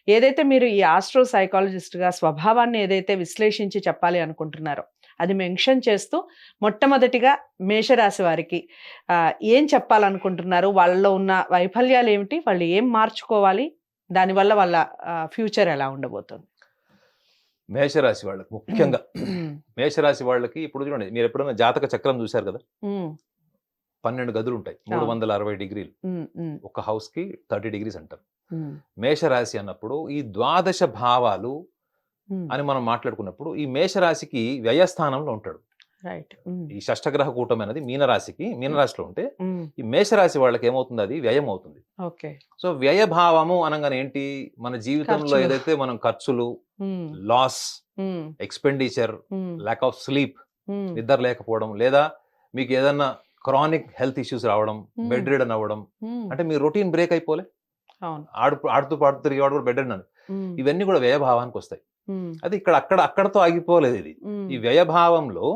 ఏదైతే మీరు ఈ ఆస్ట్రో సైకాలజిస్ట్‌గా స్వభావాన్ని ఏదైతే విశ్లేషించి చెప్పాలి అనుకుంటున్నారో, అది మెన్షన్ చేస్తూ మొట్టమొదటిగా మేషరాశి వారికి ఏం చెప్పాలనుకుంటున్నారు? వాళ్ళలో ఉన్న వైఫల్యాలేమిటి? వాళ్ళు ఏం మార్చుకోవాలి? దానివల్ల వాళ్ళ ఫ్యూచర్ ఎలా ఉండబోతుంది? మేషరాశి వాళ్ళకి ముఖ్యంగా మేషరాశి వాళ్ళకి ఇప్పుడు చూడండి, మీరు ఎప్పుడైనా జాతక చక్రం చూశారు కదా, 12 గదులు ఉంటాయి, 360 డిగ్రీలు. ఒక హౌస్ కి 30 డిగ్రీస్ అంటారు. మేషరాశి అన్నప్పుడు ఈ ద్వాదశ భావాలు అని మనం మాట్లాడుకున్నప్పుడు ఈ మేషరాశికి వ్యయస్థానంలో ఉంటాడు. ఈ షష్టగ్రహ కూటమి అనేది మీనరాశిలో ఉంటే ఈ మేషరాశి వాళ్ళకి ఏమవుతుంది, అది వ్యయం అవుతుంది. సో వ్యయభావము అనగానే ఏంటి, మన జీవితంలో ఏదైతే మనం ఖర్చులు, loss, expenditure, lack of sleep, నిద్ర లేకపోవడం, లేదా మీకు ఏదన్నా క్రానిక్ హెల్త్ ఇష్యూస్ రావడం, బెడ్ రిడన్ అవ్వడం, అంటే మీ రొటీన్ బ్రేక్ అయిపోలే, ఆడుతూ పాడుతూ తిరిగేవాడు కూడా బెడ్ రిడన్, ఇవన్నీ కూడా వ్యయభావానికి వస్తాయి. అది అక్కడతో ఆగిపోలేదు. ఇది ఈ వ్యయభావంలో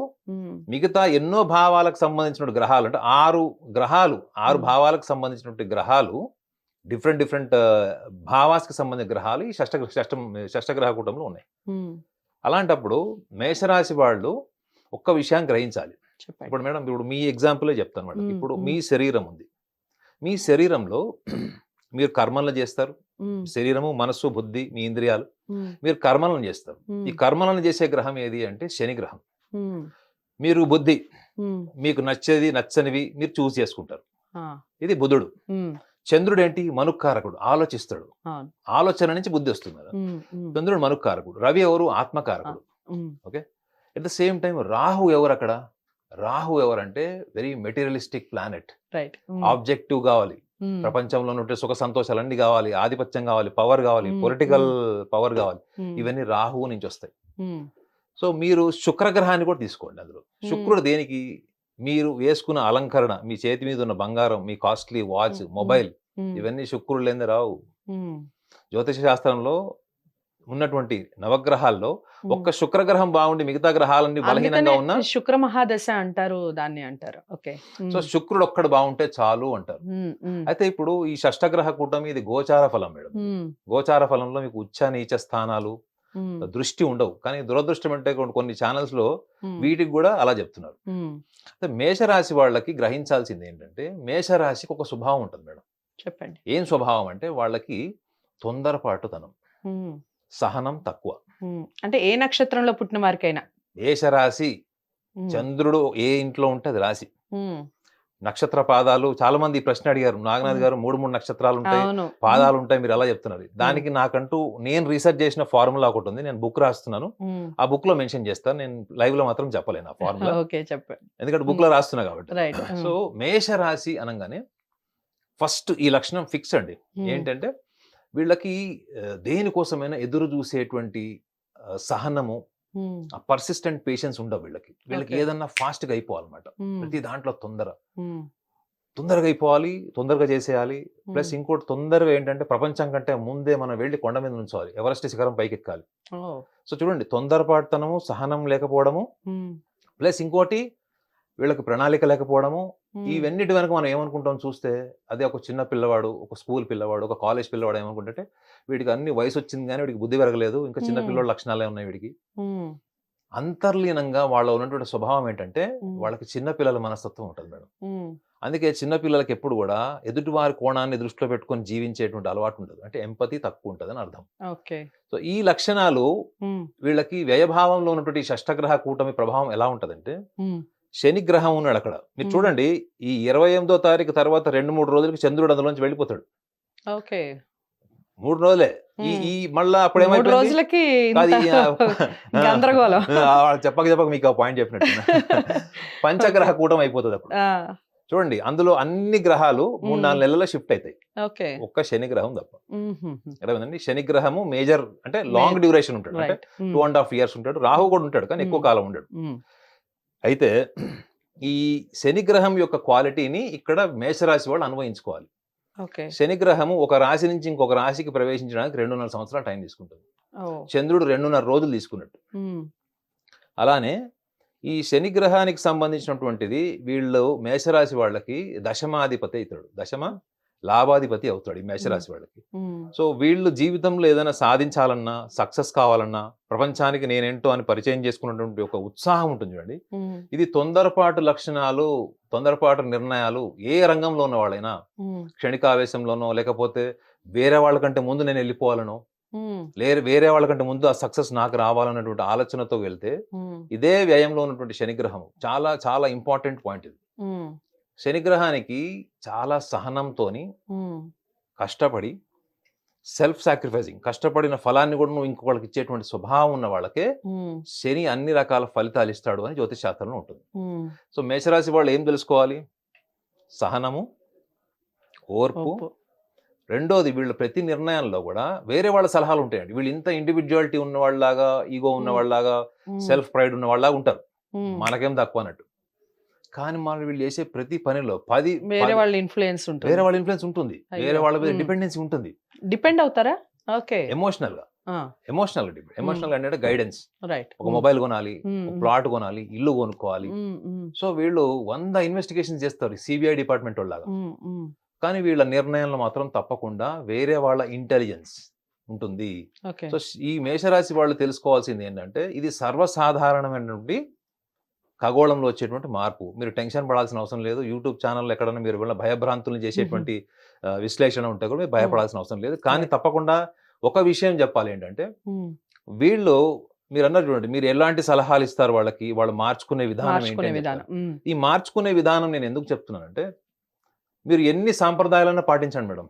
మిగతా ఎన్నో భావాలకు సంబంధించిన గ్రహాలు, అంటే 6 భావాలకు సంబంధించినటువంటి గ్రహాలు, డిఫరెంట్ భావాస్కి సంబంధించిన గ్రహాలు ఈ షష్టగ్రహ కూటంలో ఉన్నాయి. అలాంటప్పుడు మేషరాశి వాళ్ళు ఒక్క విషయాన్ని గ్రహించాలి. ఇప్పుడు మేడం, ఇప్పుడు మీ ఎగ్జాంపులే చెప్తాను మేడం. ఇప్పుడు మీ శరీరం ఉంది, మీ శరీరంలో మీరు కర్మలను చేస్తారు. శరీరము, మనస్సు, బుద్ధి, మీ ఇంద్రియాలు, మీరు కర్మలను చేస్తారు. ఈ కర్మలను చేసే గ్రహం ఏది అంటే శని గ్రహం. మీరు బుద్ధి, మీకు నచ్చేది నచ్చనివి మీరు చూస్ చేసుకుంటారు, ఇది బుధుడు. చంద్రుడు ఏంటి, మనుకారకుడు, ఆలోచిస్తాడు, ఆలోచన నుంచి బుద్ధి వస్తుంది. చంద్రుడు మనుకారకుడు. రవి ఎవరు, ఆత్మకారకుడు. Okay, at the same time Rahu ఎవరు అక్కడ, రాహు ఎవరంటే వెరీ మెటీరియలిస్టిక్ ప్లానెట్. ఆబ్జెక్టివ్ కావాలి, ప్రపంచంలో ఉంటే సుఖ సంతోషాలన్నీ కావాలి, ఆధిపత్యం కావాలి, పవర్ కావాలి, పొలిటికల్ పవర్ కావాలి, ఇవన్నీ రాహువు నుంచి వస్తాయి. సో మీరు శుక్రగ్రహాన్ని కూడా తీసుకోండి. అందులో శుక్రుడు దేనికి, మీరు వేసుకున్న అలంకరణ, మీ చేతి మీద ఉన్న బంగారం, మీ కాస్ట్లీ వాచ్, మొబైల్, ఇవన్నీ శుక్రుడు లేని రావు. జ్యోతిష శాస్త్రంలో ఉన్నటువంటి నవగ్రహాల్లో ఒక్క శుక్రగ్రహం బాగుండి మిగతా గ్రహాలన్నీ బలహీనంగా ఉన్న శుక్ర మహాదశ అంటారు, దాన్ని అంటారు. ఓకే, సో శుక్రుడు ఒక్కడు బాగుంటే చాలు అంటారు. అయితే ఇప్పుడు ఈ షష్టగ్రహ కూటమి ఇది గోచార ఫలం మేడం. గోచార ఫలంలో మీకు ఉచ్చ నీచ స్థానాలు, దృష్టి ఉండవు. కానీ దురదృష్టం అంటే కొన్ని ఛానల్స్ లో వీటికి కూడా అలా చెప్తున్నారు. మేషరాశి వాళ్ళకి గ్రహించాల్సింది ఏంటంటే, మేషరాశికి ఒక స్వభావం ఉంటుంది మేడం. చెప్పండి. ఏం స్వభావం అంటే, వాళ్ళకి తొందరపాటుతనం, సహనం తక్కువ. అంటే ఏ నక్షత్రంలో పుట్టిన వారికైనా మేషరాశి, చంద్రుడు ఏ ఇంట్లో ఉంటే అది రాశి. నక్షత్ర పాదాలు, చాలా మంది ఈ ప్రశ్న అడిగారు, నాగనాథ్ గారు 3 నక్షత్రాలు ఉంటాయి, పాదాలు ఉంటాయి, మీరు ఎలా చెప్తున్నారు? దానికి నాకంటూ నేను రీసెర్చ్ చేసిన ఫార్ములా ఒకటి ఉంది, నేను బుక్ రాస్తున్నాను, ఆ బుక్ లో మెన్షన్ చేస్తాను. నేను లైవ్ లో మాత్రం చెప్పలేను ఆ ఫార్ములా, ఎందుకంటే బుక్ లో రాస్తున్నా కాబట్టి. సో మేషరాశి అనగానే ఫస్ట్ ఈ లక్షణం ఫిక్స్ అండి. ఏంటంటే వీళ్ళకి దేనికోసమైనా ఎదురు చూసేటువంటి సహనము, పర్సిస్టెంట్ పేషెన్స్ ఉండవు వీళ్ళకి ఏదన్నా ఫాస్ట్ గా అయిపోవాలన్నమాట. ప్రతి దాంట్లో తొందరగా అయిపోవాలి, తొందరగా చేసేయాలి. ప్లస్ ఇంకోటి తొందరగా ఏంటంటే, ప్రపంచం కంటే ముందే మనం వెళ్ళి కొండ మీద నుంచోవాలి, ఎవరెస్ట్ శిఖరం పైకి ఎక్కాలి. సో చూడండి, తొందరపాటుతనము, సహనం లేకపోవడము, ప్లస్ ఇంకోటి వీళ్ళకి ప్రణాళిక లేకపోవడము. ఇవన్నిటి వెనక మనం ఏమనుకుంటాం చూస్తే, అదే ఒక చిన్న పిల్లవాడు, ఒక స్కూల్ పిల్లవాడు, ఒక కాలేజ్ పిల్లవాడు ఏమనుకుంటే, వీడికి అన్ని వయసు వచ్చింది కానీ వీడికి బుద్ధి పెరగలేదు, ఇంకా చిన్న పిల్లవాడు లక్షణాలే ఉన్నాయి వీడికి. అంతర్లీనంగా వాళ్ళ ఉన్నటువంటి స్వభావం ఏంటంటే, వాళ్ళకి చిన్న పిల్లల మనస్తత్వం ఉంటుంది మేడం. అందుకే చిన్న పిల్లలకి ఎప్పుడు కూడా ఎదుటివారి కోణాన్ని దృష్టిలో పెట్టుకొని జీవించేటువంటి అలవాటు ఉండదు, అంటే ఎంపతి తక్కువ ఉంటుంది అని అర్థం. సో ఈ లక్షణాలు వీళ్ళకి వ్యయభావంలో ఉన్నటువంటి షష్టగ్రహ కూటమి ప్రభావం ఎలా ఉంటదంటే, శని గ్రహం ఉన్నాడు అక్కడ, మీరు చూడండి, ఈ 28వ తారీఖు తర్వాత 2-3 రోజులకి చంద్రుడు అందులోంచి వెళ్ళిపోతాడు. 3 రోజులే. ఈ మళ్ళా అప్పుడు చెప్పక మీకు ఆ పాయింట్ చెప్పినట్టు పంచగ్రహ కూటమి అయిపోతుంది అప్పుడు. చూడండి, అందులో అన్ని గ్రహాలు 3-4 నెలల్లో షిఫ్ట్ అవుతాయి, ఒక్క శని గ్రహం తప్ప. అర్థమైందండి? శని గ్రహము మేజర్, అంటే లాంగ్ డ్యూరేషన్ ఉంటాడు, అంటే 2.5 years ఉంటాడు. రాహు కూడా ఉంటాడు, కానీ ఎక్కువ కాలం ఉండడు. అయితే ఈ శనిగ్రహం యొక్క క్వాలిటీని ఇక్కడ మేషరాశి వాళ్ళు అన్వయించుకోవాలి. శనిగ్రహము ఒక రాశి నుంచి ఇంకొక రాశికి ప్రవేశించడానికి 2.5 సంవత్సరాలు టైం తీసుకుంటుంది. చంద్రుడు 2.5 రోజులు తీసుకున్నట్టు. అలానే ఈ శనిగ్రహానికి సంబంధించినటువంటిది వీళ్ళు మేషరాశి వాళ్ళకి దశమాధిపతి ఇతడు. దశమ లాభాధిపతి అవుతాడు ఈ మేషరాశి వాళ్ళకి. ఉమ్, సో వీళ్ళు జీవితంలో ఏదైనా సాధించాలన్నా, సక్సెస్ కావాలన్నా, ప్రపంచానికి నేనేంటో అని పరిచయం చేసుకున్నటువంటి ఒక ఉత్సాహం ఉంటుంది చూడండి. ఉమ్, ఇది తొందరపాటు లక్షణాలు, తొందరపాటు నిర్ణయాలు ఏ రంగంలో ఉన్న వాళ్ళైనా, ఉమ్, క్షణికావేశంలోనో లేకపోతే వేరే వాళ్ళకంటే ముందు నేను వెళ్ళిపోవాలనో, ఉమ్, వేరే వాళ్ళకంటే ముందు ఆ సక్సెస్ నాకు రావాలన్నటువంటి ఆలోచనతో వెళ్తే, ఉమ్, ఇదే వ్యయంలో ఉన్నటువంటి శనిగ్రహం చాలా చాలా ఇంపార్టెంట్ పాయింట్ ఇది. ఉమ్, శనిగ్రహానికి చాలా సహనంతోని ఉమ్, కష్టపడి సెల్ఫ్ సాక్రిఫైసింగ్ కష్టపడిన ఫలాన్ని కూడా నువ్వు ఇంకొకరికి ఇచ్చేటువంటి స్వభావం ఉన్న వాళ్ళకే ఉమ్, శని అన్ని రకాల ఫలితాలు ఇస్తాడు అని జ్యోతిష్ శాస్త్రంలో ఉంటుంది. ఉమ్, సో మేషరాశి వాళ్ళు ఏం తెలుసుకోవాలి? సహనము, ఓర్పు. ఒప్పు. రెండోది వీళ్ళ ప్రతి నిర్ణయంలో కూడా వేరే వాళ్ళ సలహాలు ఉంటాయండి. వీళ్ళు ఇంత ఇండివిజువాలిటీ ఉన్న వాళ్ళలాగా, ఈగో ఉన్న వాళ్ళలాగా, ఉమ్, సెల్ఫ్ ప్రైడ్ ఉన్న వాళ్ళలాగా ఉంటారు. ఉమ్. మనకేం తక్కువ అన్నట్టు. కానీ మనం వీళ్ళు చేసే ప్రతి పనిలో వేరే వాళ్ళ ఇన్ఫ్లుయెన్స్ ఉంటుంది. వేరే వాళ్ళ ఇన్ఫ్లుయెన్స్ ఉంటుంది. అయ్యో. వేరే వాళ్ళ మీద ఉమ్. డిపెండెన్సీ ఉంటుంది. డిపెండ్ అవుతారా? ఓకే. ఎమోషనల్ గా అంటే గైడెన్స్. రైట్. ఒక మొబైల్ కొనాలి, ఒక ప్లాట్ కొనాలి, ఇల్లు కొనుక్కోవాలి. సో వీళ్ళు 100 ఇన్వెస్టిగేషన్ చేస్తారు సిబిఐ డిపార్ట్మెంట్ వాళ్ళగా. కానీ వీళ్ళ నిర్ణయంలో మాత్రం తప్పకుండా వేరే వాళ్ళ ఇంటెలిజెన్స్ ఉంటుంది. ఓకే. సో ఈ మేషరాశి వాళ్ళు తెలుసుకోవాల్సింది ఏంటంటే, ఇది సర్వసాధారణమైనటువంటి ఖగోళంలో వచ్చేటువంటి మార్పు. మీరు టెన్షన్ పడాల్సిన అవసరం లేదు. యూట్యూబ్ ఛానల్ ఎక్కడన్నా మీరు వీళ్ళ భయభ్రాంతులను చేసేటువంటి విశ్లేషణ ఉంటే కూడా మీరు భయపడాల్సిన అవసరం లేదు. కానీ తప్పకుండా ఒక విషయం చెప్పాలి ఏంటంటే, వీళ్ళు మీరు అన్నారు చూడండి, మీరు ఎలాంటి సలహాలు ఇస్తారు వాళ్ళకి, వాళ్ళు మార్చుకునే విధానం మార్చుకునే ఏంటి అని విధానం. చెప్తారు. ఈ మార్చుకునే విధానం నేను ఎందుకు చెప్తున్నానంటే, మీరు ఎన్ని సాంప్రదాయాలన్నా పాటించండి మేడం,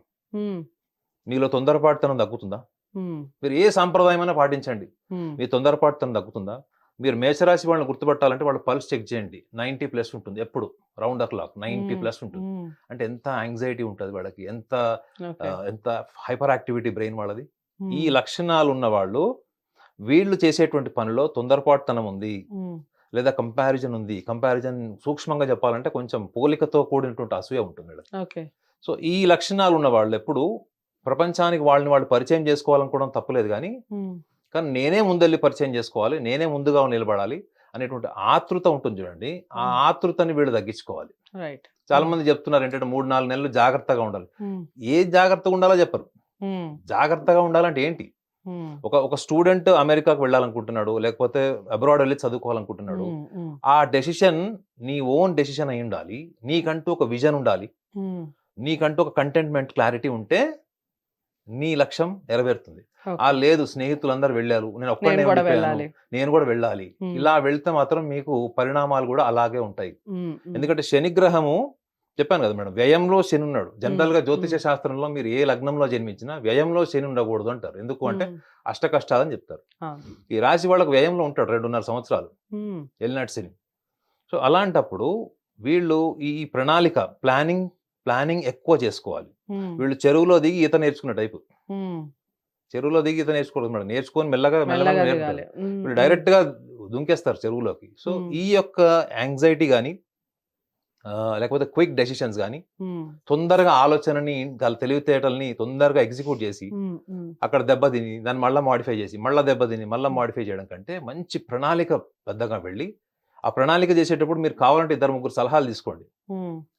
మీలో తొందరపాటుతనం తగ్గుతుందా? మీరు ఏ సాంప్రదాయమైనా పాటించండి, మీ తొందరపాటుతనం తగ్గుతుందా? మీరు మేషరాశి వాళ్ళని గుర్తుపట్టాలంటే వాళ్ళ పల్స్ చెక్ చేయండి. 90+ ఉంటుంది, ఎప్పుడు రౌండ్ ద క్లాక్ 90+ ఉంటుంది. అంటే ఎంత యాంగ్జైటీ ఉంటుంది వాళ్ళకి, ఎంత ఎంత హైపర్ యాక్టివిటీ బ్రెయిన్ వాళ్ళది. ఈ లక్షణాలు ఉన్న వాళ్ళు వీళ్ళు చేసేటువంటి పనిలో తొందరపాటుతనం ఉంది, లేదా కంపారిజన్ ఉంది. కంపారిజన్ సూక్ష్మంగా చెప్పాలంటే కొంచెం పోలికతో కూడినటువంటి అసూయ ఉంటుంది వీళ్ళకి. ఓకే. సో ఈ లక్షణాలు ఉన్న వాళ్ళు ఎప్పుడు ప్రపంచానికి వాళ్ళని వాళ్ళు పరిచయం చేసుకోవాలనుకోవడం తప్పులేదు, కానీ నేనే ముందెళ్ళి పరిచయం చేసుకోవాలి, నేనే ముందుగా నిలబడాలి అనేటువంటి ఆతృత ఉంటుంది చూడండి. ఆ ఆతృతని వీళ్ళు తగ్గించుకోవాలి. రైట్. చాలా మంది చెప్తున్నారు ఏంటంటే 3-4 నెలలు జాగ్రత్తగా ఉండాలి. ఏ జాగ్రత్తగా ఉండాలో చెప్పరు. జాగ్రత్తగా ఉండాలంటే ఏంటి? ఒక స్టూడెంట్ అమెరికాకు వెళ్ళాలనుకుంటున్నాడు, లేకపోతే అబ్రాడ్ వెళ్ళి చదువుకోవాలనుకుంటున్నాడు. ఆ డెసిషన్ నీ ఓన్ డెసిషన్ అయి ఉండాలి. నీకంటూ ఒక విజన్ ఉండాలి, నీకంటూ ఒక కంటెంట్మెంట్ క్లారిటీ ఉంటే నీ లక్ష్యం నెరవేరుతుంది. లేదు స్నేహితులందరూ వెళ్ళారు, నేను ఒక్కడే నేను కూడా వెళ్ళాలి, ఇలా వెళ్తే మాత్రం మీకు పరిణామాలు కూడా అలాగే ఉంటాయి. ఎందుకంటే శనిగ్రహము చెప్పాను కదా మేడం, వ్యయంలో శని ఉన్నాడు. జనరల్ గా జ్యోతిష శాస్త్రంలో మీరు ఏ లగ్నంలో జన్మించినా వ్యయంలో శని ఉండకూడదు అంటారు. ఎందుకు అంటే అష్ట కష్టాలని చెప్తారు. ఈ రాశి వాళ్ళకు వ్యయంలో ఉంటాడు 2.5 సంవత్సరాలు వెళ్ళినట్టు శని. సో అలాంటప్పుడు వీళ్ళు ఈ ప్రణాళిక ప్లానింగ్ ఎక్కువ చేసుకోవాలి. వీళ్ళు చెరువులో దిగి ఈత నేర్చుకున్న టైపు. చెరువులో దిగి ఈత నేర్చుకోవద్దు మేడం, నేర్చుకొని మెల్లగా నేర్పుతారు. వీళ్ళు డైరెక్ట్ గా దుంకేస్తారు చెరువులోకి. సో ఈ యొక్క యాంగ్జైటీ కానీ, లేకపోతే క్విక్ డెసిషన్స్ కానీ, తొందరగా ఆలోచనని, తెలివితేటల్ని తొందరగా ఎగ్జిక్యూట్ చేసి అక్కడ దెబ్బతిని దాన్ని మళ్ళీ మాడిఫై చేసి మళ్ళీ దెబ్బతిని మళ్ళీ మాడిఫై చేయడం కంటే మంచి ప్రణాళిక పెద్దగా వెళ్ళి ఆ ప్రణాళిక చేసేటప్పుడు మీరు కావాలంటే 2-3 సలహాలు తీసుకోండి.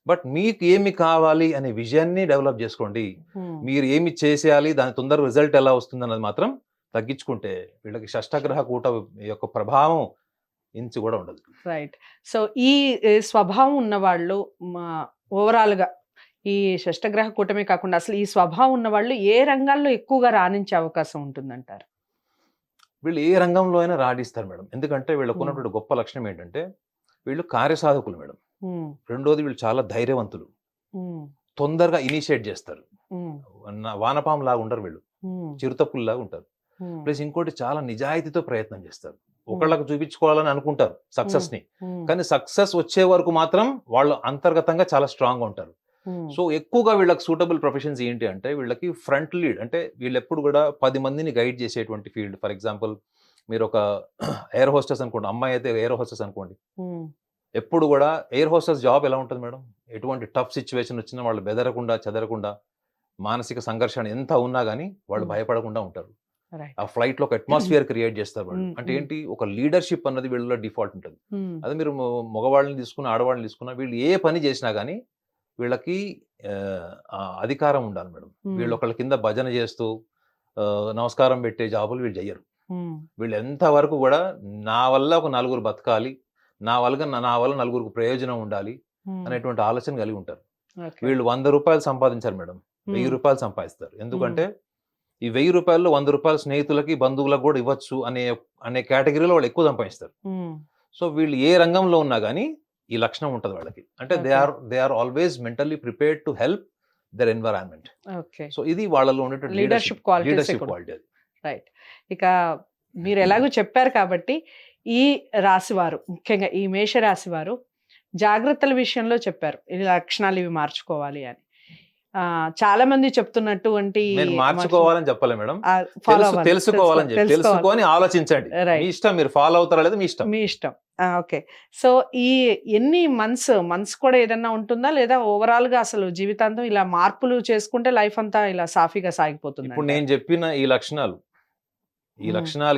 బట్ మీకు ఏమి కావాలి అనే విజయాన్ని డెవలప్ చేసుకోండి. మీరు ఏమి చేసేయాలి, దాని తొందరగా రిజల్ట్ ఎలా వస్తుంది అన్నది మాత్రం తగ్గించుకుంటే వీళ్ళకి షష్టగ్రహ కూట యొక్క ప్రభావం ఇంచు కూడా ఉండదు. రైట్. సో ఈ స్వభావం ఉన్న వాళ్ళు ఓవరాల్ గా ఈ షష్టగ్రహ కూటమే కాకుండా అసలు ఈ స్వభావం ఉన్న వాళ్ళు ఏ రంగాల్లో ఎక్కువగా రాణించే అవకాశం ఉంటుందంటారు? వీళ్ళు ఏ రంగంలో అయినా రాణిస్తారు మేడం. ఎందుకంటే వీళ్ళకు ఉన్నటువంటి గొప్ప లక్షణం ఏంటంటే వీళ్ళు కార్యసాధకులు మేడం. రెండోది వీళ్ళు చాలా ధైర్యవంతులు, తొందరగా ఇనిషియేట్ చేస్తారు. వానపాము లాగా ఉండరు వీళ్ళు, చిరుతపుల్లాగా ఉంటారు. ప్లస్ ఇంకోటి చాలా నిజాయితీతో ప్రయత్నం చేస్తారు. ఒకళ్ళకు చూపించుకోవాలని అనుకుంటారు సక్సెస్ ని, కానీ సక్సెస్ వచ్చే వరకు మాత్రం వాళ్ళు అంతర్గతంగా చాలా స్ట్రాంగ్ గా ఉంటారు. సో ఎక్కువగా వీళ్ళకి సూటబుల్ ప్రొఫెషన్స్ ఏంటి అంటే వీళ్ళకి ఫ్రంట్ లీడ్, అంటే వీళ్ళు ఎప్పుడు కూడా 10 మందిని గైడ్ చేసేటువంటి ఫీల్డ్. ఫర్ ఎగ్జాంపుల్ మీరు ఒక ఎయిర్ హోస్టెస్ అనుకోండి, అమ్మాయి అయితే ఎయిర్ హోస్టెస్ అనుకోండి. ఎప్పుడు కూడా ఎయిర్ హోస్టెస్ జాబ్ ఎలా ఉంటుంది మేడం? ఎటువంటి టఫ్ సిచ్యువేషన్ వచ్చినా వాళ్ళు బెదరకుండా చెదరకుండా, మానసిక సంఘర్షణ ఎంత ఉన్నా కానీ వాళ్ళు భయపడకుండా ఉంటారు. ఆ ఫ్లైట్ లో ఒక అట్మాస్ఫియర్ క్రియేట్ చేస్తారు వాళ్ళు. అంటే ఏంటి, ఒక లీడర్షిప్ అన్నది వీళ్ళలో డిఫాల్ట్ ఉంటుంది. అదే మీరు మగవాళ్ళని తీసుకున్న ఆడవాళ్ళని తీసుకున్నా వీళ్ళు ఏ పని చేసినా కానీ వీళ్ళకి అధికారం ఉండాలి మేడం. వీళ్ళు ఒకళ్ళ కింద భజన చేస్తూ నమస్కారం పెట్టే జాబులు వీళ్ళు చెయ్యరు. వీళ్ళు ఎంతవరకు కూడా నా వల్ల ఒక నలుగురు బతకాలి, నా వల్ల నలుగురికి ప్రయోజనం ఉండాలి అనేటువంటి ఆలోచన కలిగి ఉంటారు. వీళ్ళు 100 రూపాయలు సంపాదించారు మేడం, 1000 రూపాయలు సంపాదిస్తారు. ఎందుకంటే ఈ 1000 రూపాయల్లో 100 రూపాయలు స్నేహితులకి బంధువులకు కూడా ఇవ్వచ్చు అనే కేటగిరీలో వాళ్ళు ఎక్కువ సంపాదిస్తారు. సో వీళ్ళు ఏ రంగంలో ఉన్నా కానీ ఈ లక్షణం ఉంటుంది వాళ్ళకి. అంటే they are always mentally prepared to help their environment. So ఇది వాళ్ళలో ఉన్నటువంటి లీడర్షిప్ క్వాలిటీ. రైట్. ఇక మీరు ఎలాగో చెప్పారు కాబట్టి ఈ రాశి వారు, ముఖ్యంగా ఈ మేష రాశి వారు జాగ్రత్తల విషయంలో చెప్పారు, ఈ లక్షణాలు ఇవి మార్చుకోవాలి అని. చాలా మంది చెప్తున్నటువంటి మార్చుకోవాలని చెప్పలే మేడం, తెలుసుకోవాలని చెప్పి తెలుసుకొని ఆలోచించండి. మీ ఇష్టం, మీరు ఫాలో అవుతారా లేదా మీ ఇష్టం. ఓకే. సో ఈ ఎన్ని మంత్స్ కూడా ఏదన్నా ఉంటుందా, లేదా ఓవరాల్ గా అసలు జీవితాంతం ఇలా మార్పులు చేసుకుంటే లైఫ్ అంతా ఇలా సాఫీగా సాగిపోతుంది? ఇప్పుడు నేను చెప్పిన ఈ లక్షణాలు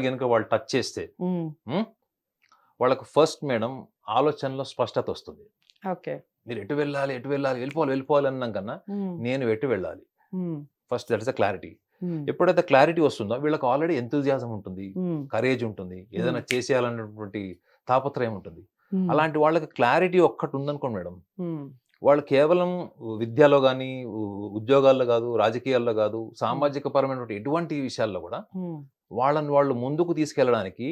కనుక వాళ్ళు టచ్ చేస్తే వాళ్ళకు ఫస్ట్ మేడం ఆలోచనలో స్పష్టత వస్తుంది. ఓకే. మీరు ఎటు వెళ్ళాలి వెళ్ళిపోవాలి అన్నాం కన్నా నేను ఎటు వెళ్ళాలి, first that is a clarity. ఎప్పుడైతే క్లారిటీ వస్తుందో వీళ్ళకి ఆల్రెడీ ఎంతూజియాజం ఉంటుంది, కరేజ్ ఉంటుంది, ఏదైనా చేసేయాలన్నటువంటి తాపత్రయం ఉంటుంది. అలాంటి వాళ్ళకి క్లారిటీ ఒక్కటి ఉందనుకోండి మేడం, వాళ్ళు కేవలం విద్యలో కానీ, ఉద్యోగాల్లో కాదు, రాజకీయాల్లో కాదు, సామాజిక పరమైనటువంటి ఎటువంటి విషయాల్లో కూడా వాళ్ళు ముందుకు తీసుకెళ్ళడానికి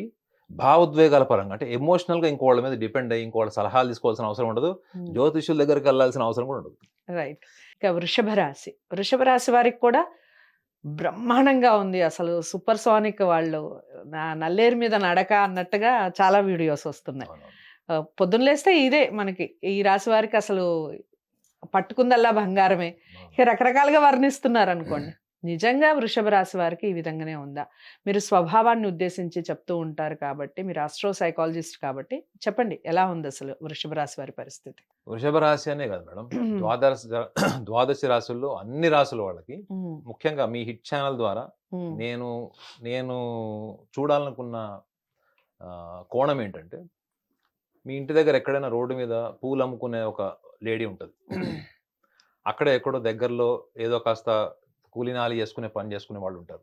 భావోద్వేగాల పరంగా, అంటే ఎమోషనల్ గా ఇంకోళ్ళ మీద డిపెండ్ అయ్యి ఇంకోళ్ళ సలహాలు తీసుకోవాల్సిన అవసరం ఉండదు, జ్యోతిష్యుల దగ్గరికి వెళ్ళాల్సిన అవసరం కూడా ఉండదు. రైట్. ఇక వృషభ రాశి వారికి కూడా బ్రహ్మాండంగా ఉంది. అసలు సూపర్ సోనిక్, వాళ్ళు నల్లేరు మీద నడక అన్నట్టుగా చాలా వీడియోస్ వస్తున్నాయి. పొద్దున్న లేస్తే ఇదే మనకి ఈ రాశి వారికి అసలు పట్టుకుందల్లా బంగారమే. ఇక రకరకాలుగా వర్ణిస్తున్నారు అనుకోండి. నిజంగా వృషభ రాశి వారికి ఈ విధంగానే ఉందా? మీరు స్వభావాన్ని ఉద్దేశించి చెప్తూ ఉంటారు కాబట్టి, మీరు ఆస్ట్రో సైకాలజిస్ట్ కాబట్టి చెప్పండి, ఎలా ఉంది అసలు వృషభ రాశి వారి పరిస్థితి? వృషభ రాశి అనే కాదు మేడం, ద్వాదశ రాశుల్లో అన్ని రాశుల వాళ్ళకి, ముఖ్యంగా మీ హిట్ ఛానల్ ద్వారా నేను చూడాలనుకున్న కోణం ఏంటంటే, మీ ఇంటి దగ్గర ఎక్కడైనా రోడ్డు మీద పూలు అమ్ముకునే ఒక లేడీ ఉంటుంది, అక్కడ ఎక్కడో దగ్గరలో ఏదో కాస్త కూలినాలి పని చేసుకునే వాళ్ళు ఉంటారు.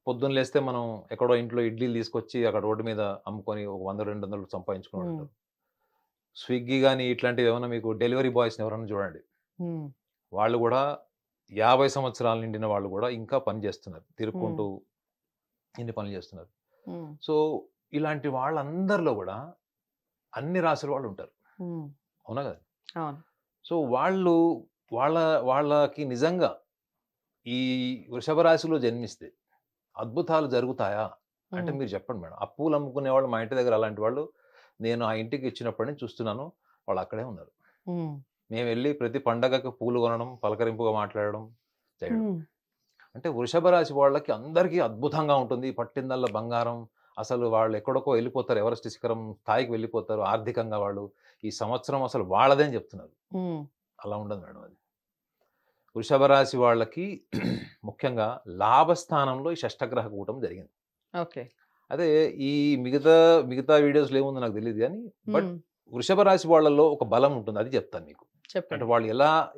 పొద్దున్న లేస్తే మనం ఎక్కడో ఇంట్లో ఇడ్లీలు తీసుకొచ్చి అక్కడ రోడ్డు మీద అమ్ముకొని ఒక 100-200 సంపాదించుకుని ఉంటారు. స్విగ్గీ కానీ ఇట్లాంటివి ఏమైనా మీకు డెలివరీ బాయ్స్ ఎవరైనా చూడండి, వాళ్ళు కూడా 50 సంవత్సరాలు నిండిన వాళ్ళు కూడా ఇంకా పని చేస్తున్నారు, తిరుక్కుంటూ ఇన్ని పనులు చేస్తున్నారు. సో ఇలాంటి వాళ్ళందరిలో కూడా అన్ని రాసుల వాళ్ళు ఉంటారు, అవునా కదా? సో వాళ్ళకి నిజంగా ఈ వృషభ రాశిలో జన్మిస్తే అద్భుతాలు జరుగుతాయా అంటే మీరు చెప్పండి మేడం. ఆ పూలు అమ్ముకునే వాళ్ళు మా ఇంటి దగ్గర అలాంటి వాళ్ళు నేను ఆ ఇంటికి ఇచ్చినప్పటి నుంచి చూస్తున్నాను, వాళ్ళు అక్కడే ఉన్నారు. మేము వెళ్ళి ప్రతి పండగకి పూలు కొనడం, పలకరింపుగా మాట్లాడడం చేయడం. అంటే వృషభ రాశి వాళ్ళకి అందరికీ అద్భుతంగా ఉంటుంది, పట్టిందల్లా బంగారం. అసలు వాళ్ళు ఎక్కడికో వెళ్ళిపోతారు, ఎవరెస్ట్ శిఖరం స్థాయికి వెళ్ళిపోతారు ఆర్థికంగా. వాళ్ళు ఈ సంవత్సరం అసలు వాళ్ళదే అని చెప్తున్నారు. అలా ఉండదు మేడం. అది వృషభ రాశి వాళ్ళకి ముఖ్యంగా లాభస్థానంలో ఈ షష్టగ్రహ కూటం జరిగింది. ఓకే. అదే ఈ మిగతా వీడియోస్లో ఏముందో నాకు తెలియదు కానీ, బట్ వృషభ రాశి వాళ్ళలో ఒక బలం ఉంటుంది, అది చెప్తాను మీకు. అంటే వాళ్ళు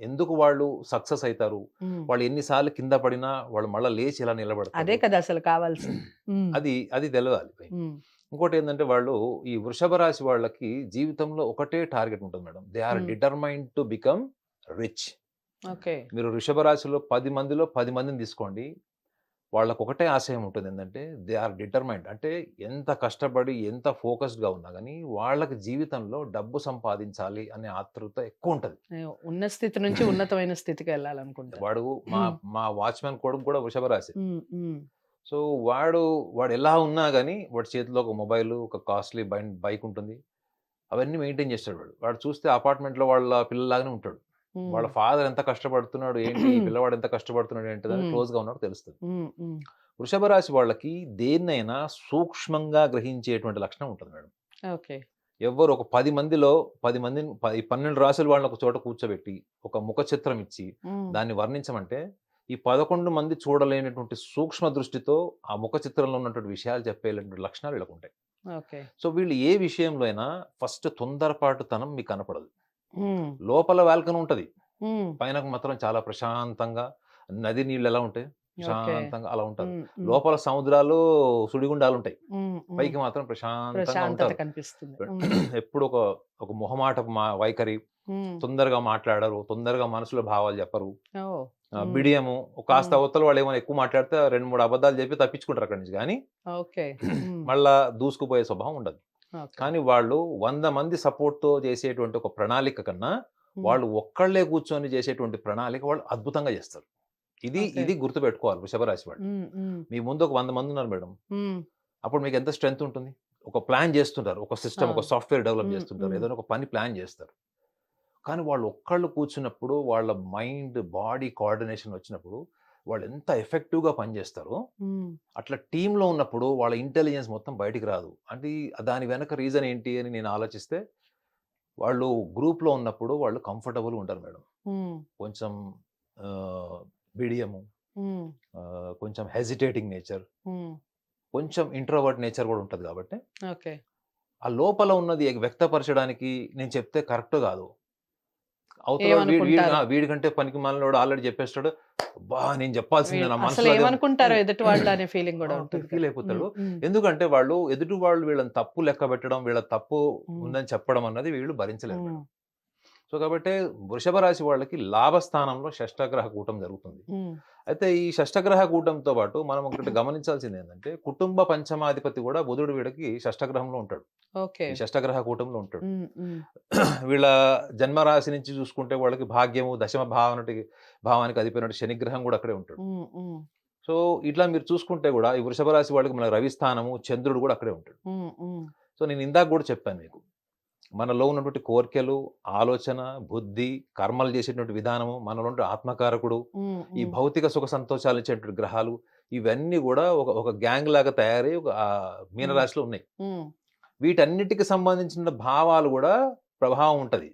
ఎందుకు వాళ్ళు సక్సెస్ అవుతారు, వాళ్ళు ఎన్నిసార్లు కింద పడినా వాళ్ళు మళ్ళీ లేచి ఎలా నిలబడతారు, అదే కదా అసలు కావాల్సి. అది తెలవాలి. ఇంకోటి ఏంటంటే, వాళ్ళు ఈ వృషభ రాశి వాళ్ళకి జీవితంలో ఒకటే టార్గెట్ ఉంటుంది madam, they are determined to become rich. మీరు వృషభ రాశిలో 10 మందిలో 10 మందిని తీసుకోండి, వాళ్ళకు ఒకటే ఆశయం ఉంటుంది, ఏంటంటే దే ఆర్ డిటర్మైన్డ్. అంటే ఎంత కష్టపడి ఎంత ఫోకస్డ్గా ఉన్నా కానీ వాళ్ళకి జీవితంలో డబ్బు సంపాదించాలి అనే ఆతృత ఎక్కువ ఉంటుంది. ఉన్న స్థితి నుంచి ఉన్నతమైన స్థితికి వెళ్ళాలనుకుంటారు. వాడు మా వాచ్మెన్ కొడుకు కూడా వృషభ రాశి. సో వాడు ఎలా ఉన్నా కానీ వాడి చేతిలో ఒక మొబైల్, ఒక కాస్ట్లీ బైక్ ఉంటుంది, అవన్నీ మెయింటైన్ చేస్తాడు. వాడు చూస్తే అపార్ట్మెంట్లో వాళ్ళ పిల్లలాగానే ఉంటాడు. వాళ్ళ ఫాదర్ ఎంత కష్టపడుతున్నాడు ఏంటి, పిల్లవాడు ఎంత కష్టపడుతున్నాడు ఏంటి అని క్లోజ్ గా ఉన్నాడు తెలుస్తుంది. వృషభ రాశి వాళ్ళకి దేన్నైనా సూక్ష్మంగా గ్రహించేటువంటి లక్షణం ఉంటుంది మేడం. ఎవరు ఒక 10 మందిలో 12 రాశుల వాళ్ళని ఒక చోట కూర్చోబెట్టి ఒక ముఖ చిత్రం ఇచ్చి దాన్ని వర్ణించమంటే ఈ 11 మంది చూడలేనటువంటి సూక్ష్మ దృష్టితో ఆ ముఖ చిత్రంలో ఉన్నటువంటి విషయాలు చెప్పేటువంటి లక్షణాలు వీళ్ళకు ఉంటాయి. సో వీళ్ళు ఏ విషయంలో అయినా ఫస్ట్ తొందరపాటుతనం మీకు కనపడదు. లోపల వాల్కన్ ఉంటది, పైన మాత్రం చాలా ప్రశాంతంగా నది నీళ్ళు ఎలా ఉంటాయి ప్రశాంతంగా అలా ఉంటది. లోపల సముద్రాలు సుడిగుండాలు ఉంటాయి, పైకి మాత్రం ప్రశాంతంగా ప్రశాంతత ఉంటారు. కనిపిస్తుంది. ఎప్పుడు ఒక మొహమాట వైఖరి, తొందరగా మాట్లాడరు, తొందరగా మనసులో భావాలు చెప్పరు, బిడియము కాస్త అవతల వాళ్ళు ఏమైనా ఎక్కువ మాట్లాడితే 2-3 అబద్ధాలు చెప్పి తప్పించుకుంటారు అక్కడి నుంచి, కానీ మళ్ళా దూసుకుపోయే స్వభావం ఉండదు. కానీ వాళ్ళు 100 మంది సపోర్ట్ తో చేసేటువంటి ఒక ప్రణాళిక కన్నా వాళ్ళు ఒక్కళ్ళే కూర్చొని చేసేటువంటి ప్రణాళిక వాళ్ళు అద్భుతంగా చేస్తారు. ఇది గుర్తు పెట్టుకోవాలి వృషభ రాశి వాళ్ళు. మీ ముందు ఒక 100 మంది ఉన్నారు మేడం, అప్పుడు మీకు ఎంత స్ట్రెంత్ ఉంటుంది. ఒక ప్లాన్ చేస్తుంటారు, ఒక సిస్టమ్, ఒక సాఫ్ట్వేర్ డెవలప్ చేస్తుంటారు, ఏదైనా ఒక పని ప్లాన్ చేస్తారు. కానీ వాళ్ళు ఒక్కళ్ళు కూర్చున్నప్పుడు వాళ్ళ మైండ్ బాడీ కోఆర్డినేషన్ వచ్చినప్పుడు వాళ్ళు ఎంత ఎఫెక్టివ్గా పనిచేస్తారో, అట్లా టీంలో ఉన్నప్పుడు వాళ్ళ ఇంటెలిజెన్స్ మొత్తం బయటికి రాదు. అంటే దాని వెనక రీజన్ ఏంటి అని నేను ఆలోచిస్తే, వాళ్ళు గ్రూప్లో ఉన్నప్పుడు వాళ్ళు కంఫర్టబుల్గా ఉంటారు మేడం. కొంచెం బిడియము, కొంచెం హెజిటేటింగ్ నేచర్, కొంచెం ఇంట్రోవర్ట్ నేచర్ కూడా ఉంటుంది. కాబట్టి ఆ లోపల ఉన్నది వ్యక్తపరచడానికి నేను చెప్తే కరెక్ట్ కాదు. అవతల వీడికంటే పనికి మాలినోడు ఆల్రెడీ చెప్పేస్తాడు, బా నేను చెప్పాల్సిందే నా మనసులో ఏమనుకుంటారో ఎదుటి వాళ్ళు అనే ఫీలింగ్ కూడా ఫీల్ అయిపోతాడు. ఎందుకంటే వాళ్ళు ఎదుటి వాళ్ళు వీళ్ళని తప్పు లెక్క పెట్టడం, వీళ్ళ తప్పు ఉందని చెప్పడం అన్నది వీళ్ళు భరించలేరు. సో కాబట్టి వృషభ రాశి వాళ్ళకి లాభస్థానంలో షష్టగ్రహ కూటం జరుగుతుంది. అయితే ఈ షష్టగ్రహ కూటంతో పాటు మనం ఒకటి గమనించాల్సింది ఏంటంటే, కుటుంబ పంచమాధిపతి కూడా బుధుడు వీళ్ళకి షష్టగ్రహంలో ఉంటాడు, ఈ షష్టగ్రహ కూటంలో ఉంటాడు. వీళ్ళ జన్మరాశి నుంచి చూసుకుంటే వాళ్ళకి భాగ్యము దశమ భావానికి అధిపతినట్టు శనిగ్రహం కూడా అక్కడే ఉంటాడు. సో ఇట్లా మీరు చూసుకుంటే కూడా ఈ వృషభ రాశి వాళ్ళకి మన రవి స్థానము చంద్రుడు కూడా అక్కడే ఉంటాడు. సో నేను ఇందాక కూడా చెప్పాను మీకు, మనలో ఉన్నటువంటి కోరికలు, ఆలోచన, బుద్ధి, కర్మలు చేసేటువంటి విధానము, మనలో ఉండే ఆత్మకారకుడు, ఈ భౌతిక సుఖ సంతోషాలు ఇచ్చేటువంటి గ్రహాలు, ఇవన్నీ కూడా ఒక గ్యాంగ్ లాగా తయారై ఒక మీనరాశిలో ఉన్నాయి. వీటన్నిటికి సంబంధించిన భావాలు కూడా ప్రభావం ఉంటది.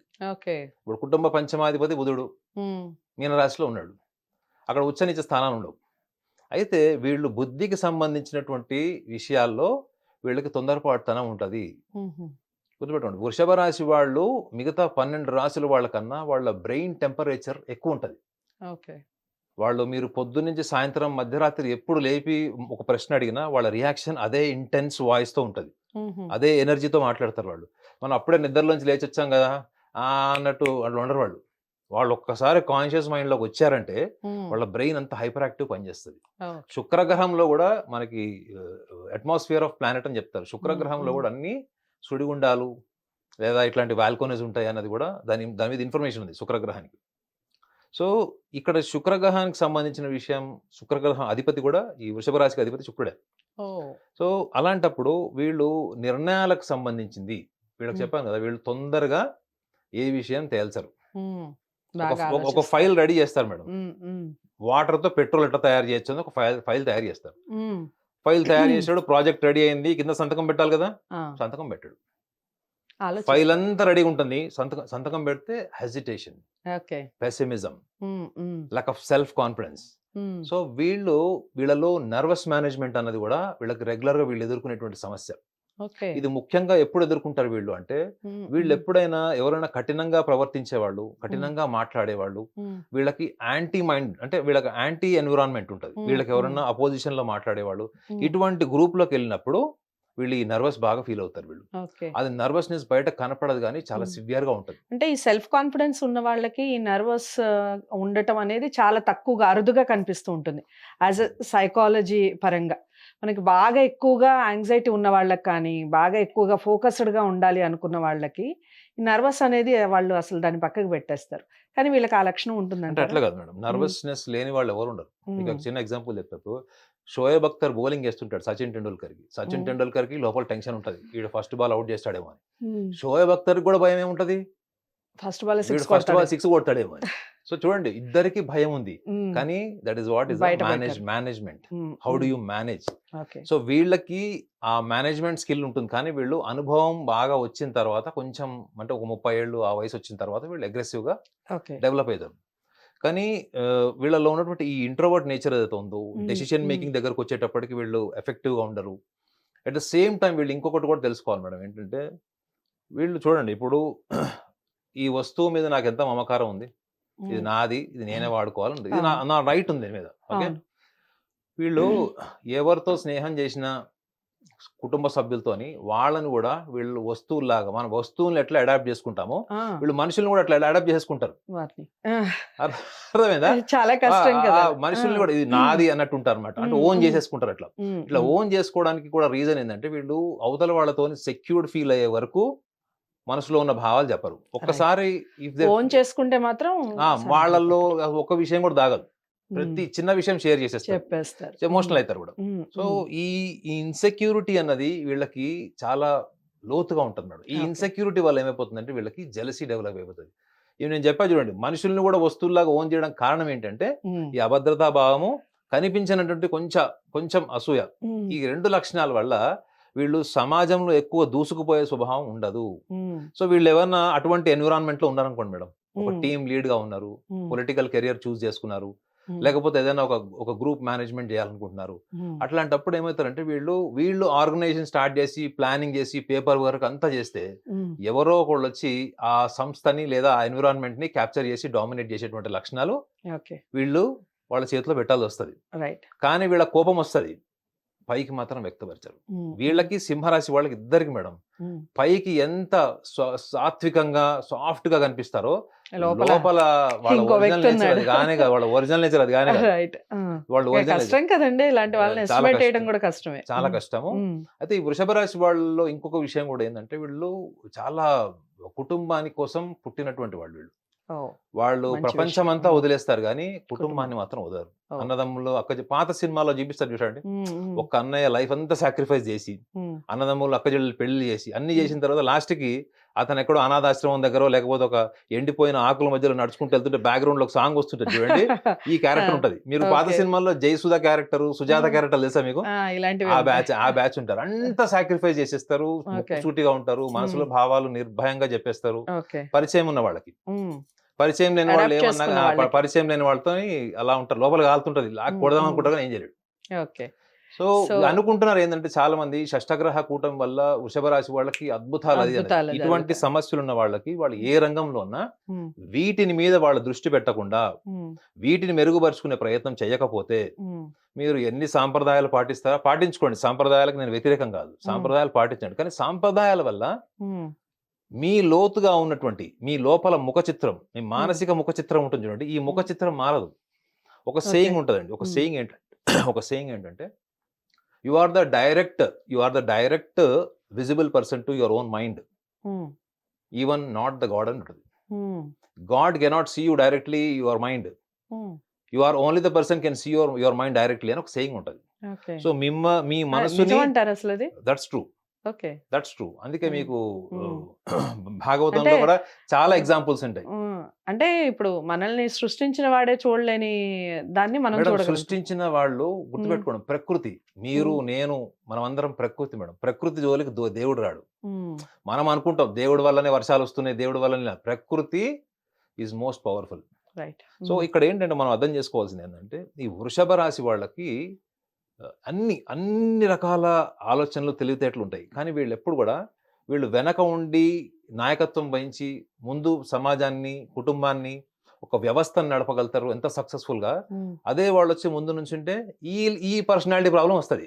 ఇప్పుడు కుటుంబ పంచమాధిపతి బుధుడు మీనరాశిలో ఉన్నాడు, అక్కడ ఉచ్చనీచ స్థానాలు ఉండవు. అయితే వీళ్ళు బుద్ధికి సంబంధించినటువంటి విషయాల్లో వీళ్ళకి తొందరపాటుతనం ఉంటది. గుర్తుపెట్టుకోండి, వృషభ రాశి వాళ్ళు మిగతా 12 రాశుల వాళ్ళకన్నా వాళ్ళ బ్రెయిన్ టెంపరేచర్ ఎక్కువ ఉంటది. వాళ్ళు మీరు పొద్దు నుంచి సాయంత్రం మధ్యరాత్రి ఎప్పుడు లేపి ఒక ప్రశ్న అడిగినా వాళ్ళ రియాక్షన్ అదే ఇంటెన్స్ వాయిస్ తో ఉంటది, అదే ఎనర్జీతో మాట్లాడతారు వాళ్ళు. మనం అప్పుడే నిద్రలోంచి లేచి వచ్చాం కదా అన్నట్టు వాళ్ళు ఉండరు. వాళ్ళు ఒక్కసారి కాన్షియస్ మైండ్ లోకి వచ్చారంటే వాళ్ళ బ్రెయిన్ అంతా హైపర్ యాక్టివ్ పనిచేస్తుంది. శుక్రగ్రహంలో కూడా మనకి అట్మాస్ఫియర్ ఆఫ్ ప్లానెట్ అని చెప్తారు. శుక్రగ్రహంలో కూడా అన్ని సుడిగుండాలు లేదా ఇట్లాంటి వాల్కోనీస్ ఉంటాయి అన్నది కూడా దాని మీద ఇన్ఫర్మేషన్ ఉంది శుక్రగ్రహానికి. సో ఇక్కడ శుక్రగ్రహానికి సంబంధించిన విషయం, శుక్రగ్రహం అధిపతి కూడా ఈ వృషభ రాశికి అధిపతి శుక్రుడే. సో అలాంటప్పుడు వీళ్ళు నిర్ణయాలకు సంబంధించింది వీళ్ళకి చెప్పాను కదా, వీళ్ళు తొందరగా ఏ విషయం తేల్చరు. ఒక ఫైల్ రెడీ చేస్తారు మేడం, వాటర్ తో పెట్రోల్ ఎట్లా తయారు చేయొచ్చు అని ఒక ఫైల్ తయారు చేస్తారు. ఫైల్ తయారు చేసాడు, ప్రాజెక్ట్ రెడీ అయింది, కింద సంతకం పెట్టాలి కదా, సంతకం పెట్టాడు. ఫైల్ అంతా రెడీగా ఉంటుంది, సంతకం పెడితే hesitation, pessimism, lack of self confidence. So వీళ్ళలో నర్వస్ మేనేజ్మెంట్ అన్నది కూడా వీళ్ళకి రెగ్యులర్ గా వీళ్ళు ఎదుర్కొనేటువంటి సమస్య. ఇది ముఖ్యంగా ఎప్పుడు ఎదుర్కొంటారు వీళ్ళు అంటే, వీళ్ళు ఎప్పుడైనా ఎవరైనా కఠినంగా ప్రవర్తించేవాళ్ళు, కఠినంగా మాట్లాడేవాళ్ళు, వీళ్ళకి యాంటీ మైండ్ అంటే వీళ్ళకి యాంటీ ఎన్విరాన్మెంట్ ఉంటుంది, వీళ్ళకి ఎవరైనా అపోజిషన్ లో మాట్లాడేవాళ్ళు, ఇటువంటి గ్రూప్ లోకి వెళ్ళినప్పుడు వీళ్ళు ఈ నర్వస్ బాగా ఫీల్ అవుతారు. వీళ్ళు అది నర్వస్నెస్ బయట కనపడదు కానీ చాలా సివియర్ గా ఉంటుంది. అంటే ఈ సెల్ఫ్ కాన్ఫిడెన్స్ ఉన్న వాళ్ళకి ఈ నర్వస్ ఉండటం అనేది చాలా తక్కువగా అరుదుగా కనిపిస్తూ ఉంటుంది. యాజ్ ఎ సైకాలజీ పరంగా మనకి బాగా ఎక్కువగా యాంగ్జైటీ ఉన్న వాళ్ళకి కానీ, బాగా ఎక్కువగా ఫోకస్డ్గా ఉండాలి అనుకున్న వాళ్ళకి ఈ నర్వస్ అనేది వాళ్ళు అసలు దాన్ని పక్కకు పెట్టేస్తారు. కానీ వీళ్ళకి ఆ లక్షణం ఉంటుందంటే అట్లా కాదు మేడం, నర్వస్నెస్ లేని వాళ్ళు ఎవరు ఉండరు. మీకు ఒక చిన్న ఎగ్జాంపుల్ చెప్తారు, షోయబ్ అఖ్తర్ బౌలింగ్ వేస్తుంటాడు సచిన్ టెండూల్కర్ కి లోపల టెన్షన్ ఉంటది, వీడు ఫస్ట్ బాల్ అవుట్ చేస్తాడేమో అని. షోయబ్ అఖ్తర్ కూడా భయం ఏముంటది, ఫస్ట్ బాల్ 6 కొడతాడేమో అని. సో చూడండి, ఇద్దరికి భయం ఉంది, కానీ that is what is management. How do you manage? So వీళ్ళకి ఆ మేనేజ్మెంట్ స్కిల్ ఉంటుంది, కానీ వీళ్ళు అనుభవం బాగా వచ్చిన తర్వాత కొంచెం అంటే ఒక 30 ఏళ్ళు ఆ వయసు వచ్చిన తర్వాత వీళ్ళు అగ్రెసివ్ గా డెవలప్ అవుతారు. కానీ వీళ్ళలో ఉన్నటువంటి ఈ ఇంట్రోవర్ట్ నేచర్ ఏదైతే ఉందో, డెసిషన్ మేకింగ్ దగ్గరకు వచ్చేటప్పటికి వీళ్ళు ఎఫెక్టివ్ గా ఉండరు. అట్ ద సేమ్ టైం వీళ్ళు ఇంకొకటి కూడా తెలుసుకోవాలి మేడం, ఏంటంటే వీళ్ళు చూడండి ఇప్పుడు ఈ వస్తువు మీద నాకు ఎంత మమకారం ఉంది, ఇది నాది, ఇది నేనే వాడుకోవాలి, ఇది నా రైట్ ఉంది దీని మీద. ఓకే, వీళ్ళు ఎవరితో స్నేహం చేసినా కుటుంబ సభ్యులతోని వాళ్ళని కూడా వీళ్ళు వస్తువులాగా, మన వస్తువులను ఎట్లా అడాప్ట్ చేసుకుంటామో వీళ్ళు మనుషుల్ని కూడా అట్లా అడాప్ట్ చేసుకుంటారు. అర్థమైందా? చాలా కష్టం కదా. మనుషుల్ని కూడా ఇది నాది అన్నట్టు ఉంటారు అనమాట. అంటే ఓన్ చేసేసుకుంటారు. అట్లా ఇట్లా ఓన్ చేసుకోవడానికి కూడా రీజన్ ఏంటంటే వీళ్ళు అవతల వాళ్ళతో సెక్యూర్డ్ ఫీల్ అయ్యే వరకు మనసులో ఉన్న భావాలు చెప్పరు. ఒక్కసారి ఓన్ చేసుకుంటే మాత్రం వాళ్ళల్లో ఒక విషయం కూడా దాగదు. ప్రతి చిన్న విషయం షేర్ చేసేస్తారు, చెప్పేస్తారు, ఎమోషనల్ అవుతారు కూడా. సో ఈ ఇన్సెక్యూరిటీ అన్నది వీళ్ళకి చాలా లోతుగా ఉంటుంది మేడం. ఈ ఇన్సెక్యూరిటీ వల్ల ఏమైపోతుందంటే వీళ్ళకి జెలసీ డెవలప్ అయిపోతుంది. ఇవి నేను చెప్పా చూడండి, మనుషుల్ని కూడా వస్తువులాగా ఓన్ చేయడం కారణం ఏంటంటే ఈ అభద్రతా భావము, కనిపించినటువంటి కొంచెం అసూయ. ఈ రెండు లక్షణాల వల్ల వీళ్ళు సమాజంలో ఎక్కువ దూసుకుపోయే స్వభావం ఉండదు. సో వీళ్ళు ఏమన్నా అటువంటి ఎన్విరాన్మెంట్ లో ఉన్నారనుకోండి మేడం, ఒక టీమ్ లీడ్ గా ఉన్నారు, పొలిటికల్ కెరియర్ చూస్ చేసుకున్నారు, లేకపోతే ఏదైనా ఒక గ్రూప్ మేనేజ్మెంట్ చేయాలనుకుంటున్నారు, అట్లాంటప్పుడు ఏమవుతారంటే వీళ్ళు ఆర్గనైజేషన్ స్టార్ట్ చేసి ప్లానింగ్ చేసి పేపర్ వర్క్ అంతా చేస్తే ఎవరో ఒకళ్ళు వచ్చి ఆ సంస్థని లేదా ఆ ఎన్విరాన్మెంట్ ని క్యాప్చర్ చేసి డామినేట్ చేసేటువంటి లక్షణాలు వీళ్ళు వాళ్ళ చేతిలో పెట్టాల్సి వస్తుంది. కానీ వీళ్ళ కోపం వస్తుంది, పైకి మాత్రం వ్యక్తపరచరు. వీళ్ళకి సింహరాశి వాళ్ళకి ఇద్దరికి మేడం పైకి ఎంత సాత్వికంగా సాఫ్ట్ గా కనిపిస్తారో లోపల వాళ్ళ ఒరిజినల్ నేచర్ అది కానే కాదు. వాళ్ళ ఒరిజినల్ నేచర్ అది కానే వాళ్ళు కష్టం కదండి, ఇలాంటి వాళ్ళని ఎస్టిమేట్ చేయడం కూడా కష్టమే, చాలా కష్టము. అయితే ఈ వృషభ రాశి వాళ్ళలో ఇంకొక విషయం కూడా ఏంటంటే వీళ్ళు చాలా కుటుంబాని కోసం పుట్టినటువంటి వాళ్ళు. వాళ్ళు ప్రపంచం అంతా వదిలేస్తారు కానీ కుటుంబాన్ని మాత్రం వదలరు. అన్నదమ్ములు పాత సినిమాలో చూపిస్తారు చూడండి, ఒక అన్నయ్య లైఫ్ అంతా సాక్రిఫైస్ చేసి అన్నదమ్ములు అక్క చెల్లెలు పెళ్లి చేసి అన్ని చేసిన తర్వాత లాస్ట్ కి అతను ఎక్కడో అనాథాశ్రమం దగ్గర లేకపోతే ఒక ఎండిపోయిన ఆకుల మధ్యలో నడుచుకుంటూ వెళ్తుంటే బ్యాక్గ్రౌండ్ లో ఒక సాంగ్ వస్తుంటది చూడండి, ఈ క్యారెక్టర్ ఉంటది. మీరు పాత సినిమాల్లో జయసుధ క్యారెక్టర్, సుజాత క్యారెక్టర్ తెలుసా మీకు? ఆ బ్యాచ్ ఉంటారు, అంతా సాక్రిఫైస్ చేసేస్తారు, సూటిగా ఉంటారు, మనసులో భావాలు నిర్భయంగా చెప్పేస్తారు. పరిచయం ఉన్న వాళ్ళకి, పరిచయం లేని వాళ్ళు ఏమన్నా పరిచయం లేని వాళ్ళతో అలా ఉంటారు, లోపల కాలుతుంటది, కొడదాం అనుకుంటారు, ఏం చేయలేడు. సో అనుకుంటున్నారు ఏంటంటే చాలా మంది షష్టగ్రహ కూటమి వల్ల వృషభ రాశి వాళ్ళకి అద్భుతాలు ఇటువంటి సమస్యలు ఉన్న వాళ్ళకి వాళ్ళు ఏ రంగంలో ఉన్నా వీటిని మీద వాళ్ళ దృష్టి పెట్టకుండా వీటిని మెరుగుపరుచుకునే ప్రయత్నం చేయకపోతే మీరు ఎన్ని సాంప్రదాయాలు పాటిస్తారా పాటించుకోండి, సాంప్రదాయాలకు నేను వ్యతిరేకం కాదు, సాంప్రదాయాలు పాటించండి, కానీ సాంప్రదాయాల వల్ల మీ లోతుగా ఉన్నటువంటి మీ లోపల ముఖ చిత్రం, మీ మానసిక ముఖ చిత్రం ఉంటుంది చూడండి, ఈ ముఖ చిత్రం మారదు. ఒక సేయింగ్ ఉంటుందండి, ఒక సేయింగ్ ఏంటంటే you are the direct visible person to your own mind, even not the God అని ఉంటుంది. God cannot see you directly your mind, you are only the person can see your mind directly అని ఒక saying ఉంటుంది. So మీ మనసుని, that's true. అందుకే మీకు భాగవతంలో కూడా చాలా ఎగ్జాంపుల్స్ ఉంటాయి. అంటే ఇప్పుడు మనల్ని సృష్టించిన వాడే చూడలేని దాన్ని మనం సృష్టించిన వాళ్ళు గుర్తుపెట్టుకోండి, ప్రకృతి, మీరు నేను మనం అందరం ప్రకృతి మేడం. ప్రకృతి జోలికి దేవుడు రాడు. మనం అనుకుంటాం దేవుడి వల్లనే వర్షాలు వస్తున్నాయి, దేవుడి వల్లనే. ప్రకృతి ఈజ్ మోస్ట్ పవర్ఫుల్. సో ఇక్కడ ఏంటంటే మనం అర్థం చేసుకోవాల్సింది ఏంటంటే ఈ వృషభ రాశి వాళ్ళకి అన్ని రకాల ఆలోచనలు తెలివితేటలు ఉంటాయి, కానీ వీళ్ళు ఎప్పుడు కూడా వీళ్ళు వెనక ఉండి నాయకత్వం వహించి ముందు సమాజాన్ని, కుటుంబాన్ని, ఒక వ్యవస్థను నడపగలుగుతారు ఎంత సక్సెస్ఫుల్ గా. అదే వాళ్ళు వచ్చి ముందు నుంచి ఉంటే ఈ పర్సనాలిటీ ప్రాబ్లం వస్తుంది.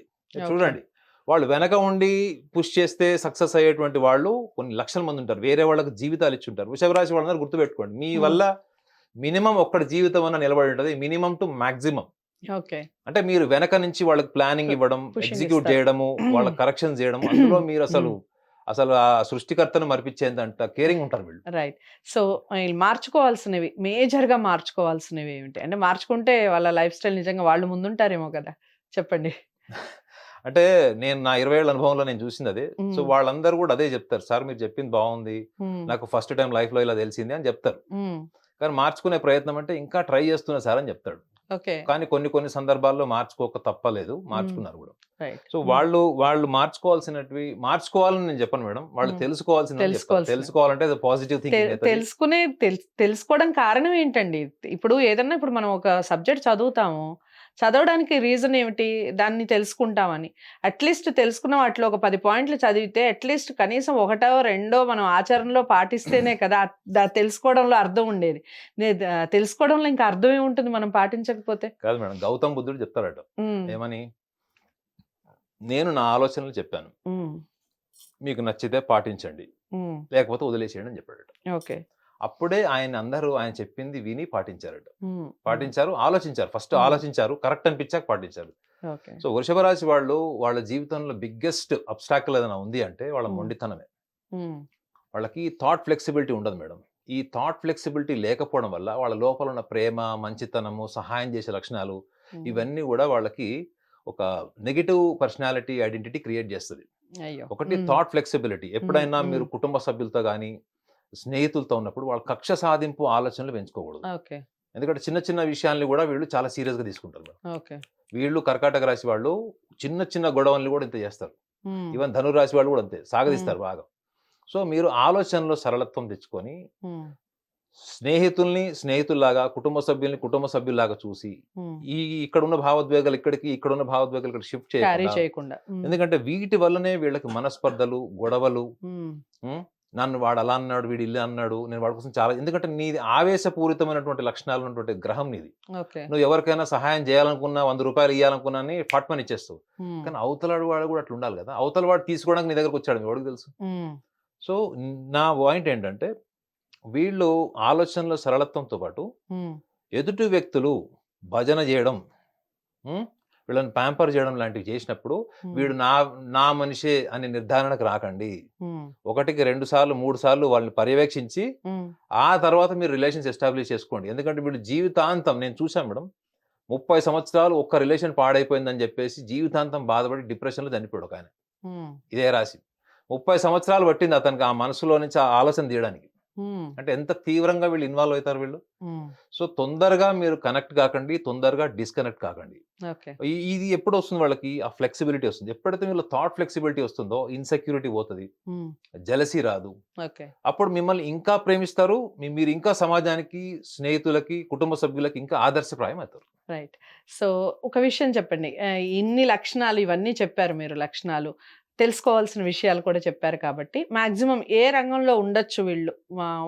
చూడండి, వాళ్ళు వెనక ఉండి పుష్ చేస్తే సక్సెస్ అయ్యేటువంటి వాళ్ళు కొన్ని లక్షల మంది ఉంటారు, వేరే వాళ్ళకి జీవితాలు ఇచ్చి ఉంటారు. వృషభ రాశి వాళ్ళందరూ గుర్తుపెట్టుకోండి, మీ వల్ల మినిమం ఒక్కటి జీవితం అన్న నిలబడి ఉంటుంది, మినిమం టు మాక్సిమం. అంటే మీరు వెనక నుంచి వాళ్ళకి ప్లానింగ్ ఇవ్వడం, ఎగ్జిక్యూట్ చేయడము, వాళ్ళ కరెక్షన్ చేయడం, అందులో మీరు అసలు ఆ సృష్టికర్తను మరిపించేంత కేరింగ్ ఉంటారు వీళ్ళు. రైట్. సో మార్చుకోవాల్సినవి, మేజర్ గా మార్చుకోవాల్సినవి ఏమిటి? అంటే మార్చుకుంటే వాళ్ళ లైఫ్ స్టైల్ నిజంగా వాళ్ళు ముందుంటారేమో కదా, చెప్పండి. అంటే నేను నా 20 ఏళ్ళ అనుభవంలో నేను చూసింది అదే. సో వాళ్ళందరూ కూడా అదే చెప్తారు, సార్ మీరు చెప్పింది బాగుంది, నాకు ఫస్ట్ టైం లైఫ్ లో ఇలా తెలిసింది అని చెప్తారు. కానీ మార్చుకునే ప్రయత్నం అంటే ఇంకా ట్రై చేస్తున్నా సార్ అని చెప్తాడు. కానీ కొన్ని సందర్భాల్లో మార్చుకోక తప్పలేదు, మార్చుకున్నారు కూడా. సో వాళ్ళు మార్చుకోవాల్సినవి మార్చుకోవాలని నేను చెప్పను మేడం, వాళ్ళు తెలుసుకోవాలంటే పాజిటివ్ థింకింగ్. తెలుసుకోవడం కారణం ఏంటండి? ఇప్పుడు ఏదన్నా, ఇప్పుడు మనం ఒక సబ్జెక్ట్ చదువుతాము, చదవడానికి రీజన్ ఏమిటి? దాన్ని తెలుసుకుంటామని. అట్‌లీస్ట్ తెలుసుకున్న వాటిలో ఒక 10 పాయింట్లు చదివితే అట్‌లీస్ట్ కనీసం ఒకటో, రెండో మనం ఆచరణలో పాటిస్తేనే కదా తెలుసుకోవడంలో అర్థం ఉండేది. తెలుసుకోవడంలో ఇంకా అర్థం ఏముంటుంది మనం పాటించకపోతే? కాదు మేడం, గౌతమ్ బుద్ధుడు చెప్తాడట హ్మ్. ఏమని, నేను నా ఆలోచనలు చెప్పాను, హ్మ్. మీకు నచ్చితే పాటించండి, హ్మ్. లేకపోతే వదిలేసేయండి అని చెప్పాడట. ఓకే. అప్పుడే అందరూ ఆయన చెప్పింది విని పాటించారట. హ్మ్. హ్మ్. పాటించారు, ఆలోచించారు. ఫస్ట్ ఆలోచించారు, కరెక్ట్ అనిపించాక పాటించారు. ఓకే. సో వృషభ రాశి వాళ్ళు వాళ్ళ జీవితంలో బిగ్గెస్ట్ అబ్స్టాకిల్ ఏదైనా ఉంది అంటే వాళ్ళ హ్మ్. మొండితనమే. హ్మ్. వాళ్ళకి థాట్ ఫ్లెక్సిబిలిటీ ఉండదు మేడం. ఈ థాట్ ఫ్లెక్సిబిలిటీ లేకపోవడం వల్ల వాళ్ళ లోపల ఉన్న ప్రేమ, మంచితనము, సహాయం చేసే లక్షణాలు హ్మ్. ఇవన్నీ కూడా వాళ్ళకి ఒక నెగెటివ్ పర్సనాలిటీ ఐడెంటిటీ క్రియేట్ చేస్తది. అయ్యో! ఒకటి హ్మ్. Thought flexibility. ఎప్పుడైనా హ్మ్. మీరు కుటుంబ సభ్యులతో గాని, స్నేహితులతో ఉన్నప్పుడు వాళ్ళ కక్ష సాధింపు ఆలోచనలు పెంచుకోకూడదు. ఓకే. ఎందుకంటే చిన్న చిన్న విషయాల్ని కూడా వీళ్ళు చాలా సీరియస్‌గా తీసుకుంటారు మేడం. ఓకే. వీళ్ళు కర్కాటక రాశి వాళ్ళు చిన్న చిన్న గొడవల్ని కూడా ఇంత చేస్తారు. హ్మ్. ఈవెన్ ధనురాశి వాళ్ళు కూడా అంతే హ్మ్. సాగదీస్తారు బాగా. సో మీరు ఆలోచనలో సరళత్వం తెచ్చుకొని హ్మ్. స్నేహితుల్ని స్నేహితుల్లాగా, కుటుంబ సభ్యుల్ని కుటుంబ సభ్యుల్లాగా చూసి, హ్మ్. ఇక్కడున్న భావోద్వేగాలు ఇక్కడికి, ఇక్కడున్న భావోద్వేగాలు ఇక్కడ షిఫ్ట్ క్యారీ చేయకుండా, చేయకుండా. హ్మ్. ఎందుకంటే వీటి వల్లనే వీళ్ళకి మనస్పర్ధలు, గొడవలు, హ్మ్. హ్మ్. నన్ను వాడు అలా అన్నాడు, వీడు ఇలా అన్నాడు, నేను వాడి కోసం చాలా, ఎందుకంటే నీది ఆవేశపూరితమైనటువంటి లక్షణాలు ఉన్నటువంటి గ్రహం నీది. ఓకే. నువ్వు ఎవరికైనా సహాయం చేయాలనుకున్నా, రూ. 100 ఇయ్యాలనుకున్నా అని ఫట్మని ఇచ్చేస్తావు. హ్మ్. కానీ అవతలాడు వాడు కూడా అట్లా ఉండాలి కదా! అవతల వాడు తీసుకోవడానికి నీ దగ్గరకొచ్చాడు ఎవడికి తెలుసు? హ్మ్. సో, నా పాయింట్ ఏంటంటే వీళ్ళు ఆలోచనలో సరళత్వంతో పాటు హ్మ్. ఎదుటి వ్యక్తులు భజన చేయడం, హ్మ్, వీళ్ళని ప్యాంపర్ చేయడం లాంటివి చేసినప్పుడు హ్మ్. వీడు నా మనిషే అనే నిర్ధారణకు రాకండి. హ్మ్. ఒకటికి 2 సార్లు, 3 సార్లు వాళ్ళని పర్యవేక్షించి హ్మ్. ఆ తర్వాత మీరు రిలేషన్స్ ఎస్టాబ్లిష్ చేసుకోండి. ఎందుకంటే వీళ్ళు జీవితాంతం, నేను చూసాను మేడం, 30 సంవత్సరాలు ఒక్క రిలేషన్ పాడైపోయిందని చెప్పేసి జీవితాంతం బాధపడి డిప్రెషన్‌లో చనిపోయాడు ఒకాయన. హ్మ్. ఇదే రాశి. 30 సంవత్సరాలు పట్టింది అతనికి ఆ మనసులో నుంచి ఆ ఆలోచన తీయడానికి. హ్మ్. అంటే ఎంత తీవ్రంగా వీళ్ళు ఇన్వాల్వ్ అవుతారు వీళ్ళు. హ్మ్. సో తొందరగా మీరు కనెక్ట్ కాకండి, తొందరగా డిస్కనెక్ట్ కాకండి. ఓకే. ఇది ఎప్పుడొస్తుంది వాళ్ళకి? ఆ ఫ్లెక్సిబిలిటీ వస్తుంది. ఎప్పుడైతే వీళ్ళ థాట్ ఫ్లెక్సిబిలిటీ వస్తుందో ఇన్‌సెక్యూరిటీ పోతది. హ్మ్. జెలసీ రాదు. ఓకే. అప్పుడు మిమ్మల్ని ఇంకా ప్రేమిస్తారు. మీరు ఇంకా సమాజానికి, స్నేహితులకి, కుటుంబ సభ్యులకి ఇంకా ఆదర్శప్రాయం అవుతారు. రైట్. సో, ఒక విషయం చెప్పండి. ఇన్ని లక్షణాలు ఇవన్నీ చెప్పారు మీరు లక్షణాలు. తెలుసుకోవాల్సిన విషయాలు కూడా చెప్పారు కాబట్టి, మాక్సిమం ఏ రంగంలో ఉండొచ్చు వీళ్ళు?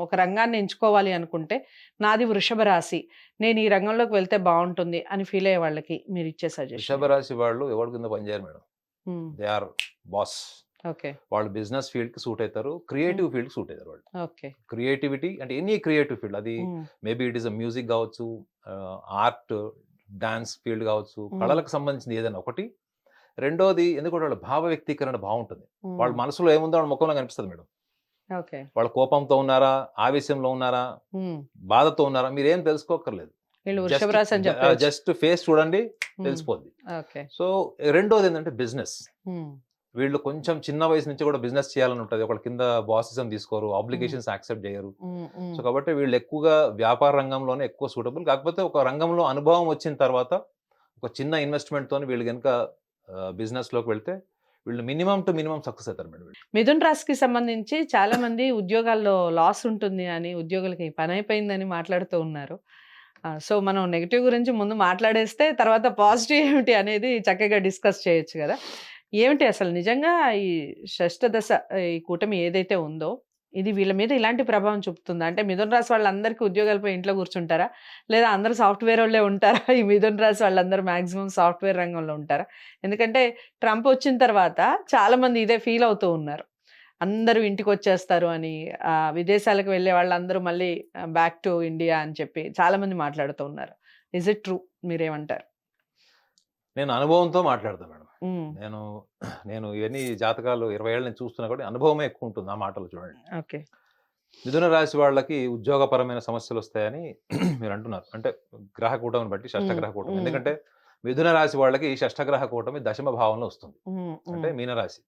ఒక రంగాన్ని ఎంచుకోవాలి అనుకుంటే, నాది వృషభ రాశి. నేను ఈ రంగంలోకి వెళ్తే బావుంటుంది అని ఫీల్ అయ్యే వాళ్ళకి మీరిచ్చే సజెషన్ వృషభ ఏంటి? రాశి వాళ్ళు ఎవరి కింద పనిచేయరు madam. Hmm. They are boss. Okay. వాళ్ళు బిజినెస్ ఫీల్డ్‌కి సూట్ అవుతారు. హ్మ్. క్రియేటివ్ ఫీల్డ్‌కి సూట్ అవుతారు వాళ్ళు. ఓకే. క్రియేటివిటీ అంటే ఎనీ క్రియేటివ్ ఫీల్డ్, అది hmm. Maybe it is music కావచ్చు, ఆర్ట్, డాన్స్ ఫీల్డ్ కావచ్చు, హ్మ్. కళలకు సంబంధించింది ఏదైనా ఒకటి. రెండోది ఎందుకంటే వాళ్ళ భావ వ్యక్తీకరణ బావుంటుంది. వాళ్ళ హ్మ్. మనసులో ఏముందో వాళ్ళ ముఖంలో కనిపిస్తది మేడం. ఓకే. వాళ్ళు కోపంతో ఉన్నారా? ఆవేశంలో ఉన్నారా? హ్మ్. బాధతో ఉన్నారా? మీరేం తెలుసుకోక్కర్లేదు. వీళ్ళు వృషభ జస్ట్ రాశి అని చెప్పేయొచ్చు. జస్ట్ ఫేస్ చూడండి హ్మ్. తెలిసిపోద్ది. ఓకే. సో, రెండోదేంటంటే బిజినెస్. హ్మ్. వీళ్ళు కొంచెం చిన్న వయసు నుంచి కూడా బిజినెస్ చేయాలని ఉంటది. ఒకళ్ళ కింద బాసిజం తీసుకోరు. హ్మ్. ఆబ్లిగేషన్స్ యాక్సెప్ట్ చేయరు. హ్మ్. సో, హ్మ్. కాబట్టి వీళ్ళు ఎక్కువగా వ్యాపార రంగంలోనే ఎక్కువ సూటబుల్. కాకపోతే ఒక రంగంలో అనుభవం వచ్చిన తర్వాత ఒక చిన్న ఇన్వెస్ట్‌మెంట్‌తోని వీళ్ళు గనుక బిజినెస్‌లోకి వెళ్తే వీళ్ళు మినిమమ్ టు మినిమమ్ సక్సెస్ అవుతారు మేడం వీళ్ళు. మిథున్ రాశికి సంబంధించి చాలామంది ఉద్యోగాల్లో లాస్ ఉంటుంది అని, ఉద్యోగులకి పనైపోయిందని మాట్లాడుతూ ఉన్నారు. సో, మనం నెగెటివ్ గురించి ముందు మాట్లాడేస్తే తర్వాత పాజిటివ్ ఏమిటి అనేది చక్కగా డిస్కస్ చేయొచ్చు గదా! ఏమిటి అసలు నిజంగా ఈ షష్ఠదశ ఈ కూటమి ఏదైతే ఉందో, ఇది వీళ్ళ మీద ఇలాంటి ప్రభావం చూపుతుందా? అంటే మిథున రాశి వాళ్ళందరికీ ఉద్యోగాలు పోయి ఇంట్లో కూర్చుంటారా? లేదా అందరూ సాఫ్ట్‌వేరోళ్ళే ఉంటారా? ఈ మిథున రాశి వాళ్ళందరూ మాక్సిమం సాఫ్ట్‌వేర్ రంగంలో ఉంటారా? ఎందుకంటే ట్రంప్ వచ్చిన తర్వాత చాలామంది ఇదే ఫీల్ అవుతూ ఉన్నారు. అందరూ ఇంటికొచ్చేస్తారు అని, విదేశాలకు వెళ్ళే వాళ్ళందరూ మళ్ళీ బ్యాక్ టు ఇండియా అని చెప్పి చాలామంది మాట్లాడుతూ ఉన్నారు. Is it true? మీరేమంటారు? నేను అనుభవంతో మాట్లాడతా మేడం. హ్మ్. నేను నేను ఇవన్నీ జాతకాలు 20 ఏళ్ల నుంచి చూస్తున్నా కాబట్టి అనుభవమే ఎక్కువ ఉంటుంది ఆ మాటలు చూడండి. ఓకే. మిథున రాశి వాళ్ళకి ఉద్యోగపరమైన సమస్యలొస్తాయని మీరంటున్నారు. అంటే గ్రహ కూటమిని బట్టి హ్మ్. షష్ఠగ్రహ కూటమి. హ్మ్. ఎందుకంటే మిథున రాశి వాళ్ళకి షష్ఠగ్రహ కూటమి దశమ భావంలో వస్తుంది. హ్మ్. అంటే హ్మ్. మీనరాశి.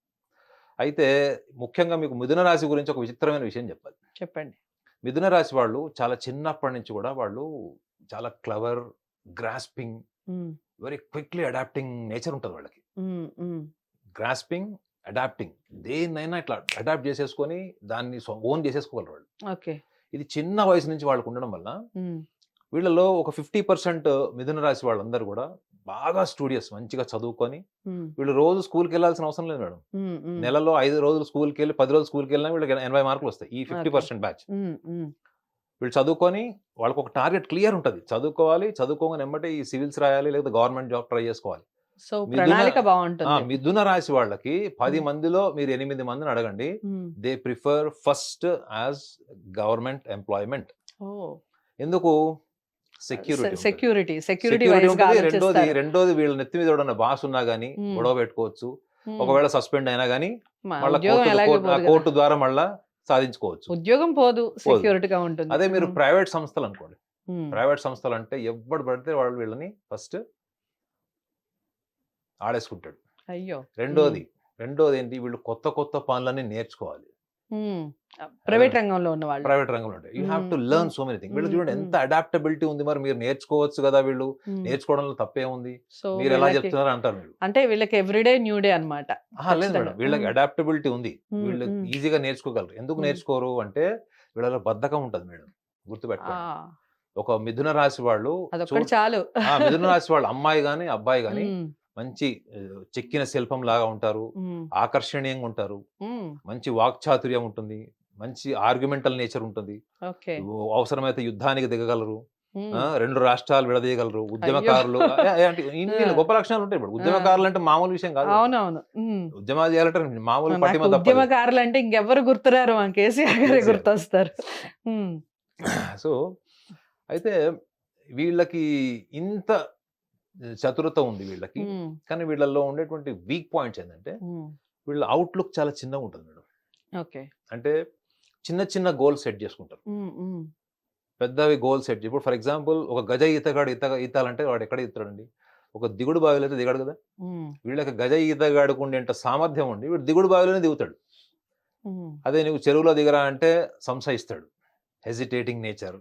అయితే ముఖ్యంగా మీకు మిథున రాశి గురించి ఒక విచిత్రమైన విషయం చెప్పాలి. చెప్పండి. మిథున రాశి వాళ్ళు చాలా చిన్నప్పటి నుంచి కూడా వాళ్ళు చాలా క్లవర్, గ్రాస్పింగ్, హ్మ్. వెరీ క్విక్‌లీ అడాప్టింగ్ నేచర్ ఉంటది వాళ్ళకి. హ్మ్. హ్మ్. గ్రాస్పింగ్, అడాప్టింగ్, దేన్నైనా ఇట్లా అడాప్ట్ చేసేసుకొని దాన్ని ఓన్ చేసేసుకోగలరు వాళ్ళు. ఓకే. ఇది చిన్న వయసు నుంచి వాళ్ళకుండడం వల్ల హ్మ్. వీళ్ళలో ఒక 50% మిథున రాశి వాళ్ళందరూ గూడా బాగా స్టూడియస్, మంచిగా చదువుకొని ఉమ్, వీళ్ళు రోజు స్కూల్కి వెళ్ళాల్సిన అవసరం లేదు మేడం. ఉమ్, ఉమ్. నెలలో 5 రోజులు స్కూల్కి వెళ్ళి 10 రోజులు స్కూల్కి వెళ్ళినా వీళ్ళకి 80 మార్కులు వస్తాయి ఈ 50% బ్యాచ్. ఉమ్, ఉమ్. వీళ్ళు చదువుకొని వాళ్ళకి ఒక టార్గెట్ క్లియర్ ఉంటుంది, చదువుకోవాలి, చదువుకోగానే ఎమ్మటే ఈ సివిల్స్ రాయాలి లేదా గవర్నమెంట్ జాబ్ ట్రై చేసుకోవాలి. సో మిథున ప్రణాళిక బాగుంటుంది. మిథున రాశి వాళ్ళకి 10 ఉమ్, మందిలో మీరు 8 మందిని అడగండి, um. They prefer first as government employment. ఓ ఎందుకు? సెక్యూరిటీ సెక్యూరిటీ సెక్యూరిటీ వైజ్ గా ఉంటుంది. రెండోది ఆలోచిస్తారు. రెండోది వీళ్ళ నెత్తి మీద ఎవడన్నా బాస్ ఉన్నా గానీ ఉమ్, గొడవ పెట్టుకోవచ్చు. ఉమ్. ఒకవేళ సస్పెండ్ అయినా గానీ మళ్ళీ ఉద్యోగం ఎలాగో పోదు కదా. కోర్టు ద్వారా మళ్ళా సాధించుకోవచ్చు. ఉద్యోగం పోదు, సెక్యూరిటీగా ఉంటుంది. అదే మీరు ఉమ్, ప్రైవేట్ సంస్థలు అనుకోండి, ఉమ్. ప్రైవేట్ సంస్థలు అంటే ఎవడు పడితే వాళ్ళు వీళ్ళని ఫస్ట్ ఆడేసుకుంటాడు. అయ్యో. రెండోది ఏంటి, వీళ్ళు కొత్త కొత్త పనులన్నీ నేర్చుకోవాలి. ప్రైవేట్ రంగంలో ఉన్న వాళ్ళు. ప్రైవేట్ రంగంలో ఉంటాయి. You have to learn so many thing. వీళ్ళు చూడండి ఎంత అడాప్టబిలిటీ ఉంది, మరి మీరు నేర్చుకోవచ్చు కదా, వీళ్ళు నేర్చుకోవడంలో తప్పే ఉంది, సో మీరు ఎలా చెప్తున్నారు అంటారు మీరు. అంటే వీళ్ళకి ఎవ్రీడే న్యూ డే అన్నమాట. లేదు మేడం, వీళ్ళకి అడాప్టబిలిటీ ఉంది, వీళ్ళు ఈజీగా నేర్చుకోగలరు. ఎందుకు నేర్చుకోరు అంటే వీళ్ళలో బద్ధకం ఉంటుంది మేడం, గుర్తుపెట్టుకోండి. ఒక మిథున రాశి వాళ్ళు అదొక్కటి చాలు. మిథున రాశి వాళ్ళు అమ్మాయి గాని అబ్బాయి గాని మంచి చెక్కిన శిల్పం లాగా ఉంటారు, ఆకర్షణీయంగా ఉంటారు, మంచి వాక్చాతుర్యం ఉంటుంది, మంచి ఆర్గ్యుమెంటల్ నేచర్ ఉంటుంది, ఓకే. అవసరమైతే యుద్ధానికి దిగగలరు, 2 రాష్ట్రాలు విడదీయగలరు, ఉద్యమకారులు. ఇన్ని గొప్ప లక్షణాలు ఉంటాయి. ఇప్పుడు ఉద్యమకారులు అంటే మామూలు విషయం కాదు. అవునవును. ఉద్యమాలు చేయాలంటే మామూలు పట్టిమ తప్పదు. ఉద్యమకారులు అంటే ఇంకెవ్వరు గుర్తురారు, మా కేసీఆర్ గారే గుర్తొస్తారు. సో అయితే వీళ్ళకి ఇంత చతురత ఉంది వీళ్ళకి, కానీ వీళ్ళల్లో ఉండేటువంటి వీక్ పాయింట్స్ ఏంటంటే వీళ్ళ అవుట్లుక్ చాలా చిన్నగా ఉంటుంది మేడం. ఓకే. అంటే చిన్న చిన్న గోల్ సెట్ చేసుకుంటారు, పెద్దవి గోల్ సెట్. ఇప్పుడు ఫర్ ఎగ్జాంపుల్ ఒక గజ ఈతగాడు ఈతాలంటే వాడు ఎక్కడ ఈతాడండి? ఒక దిగుడు బావిలో అయితే దిగాడు కదా. వీళ్ళకి గజ ఈతగాడుకు ఉండేంత సామర్థ్యం ఉండి వీడు దిగుడు బావిలోనే దిగుతాడు. అదే నువ్వు చెరువులో దిగరా అంటే సంశయిస్తాడు, హెజిటేటింగ్ నేచర్,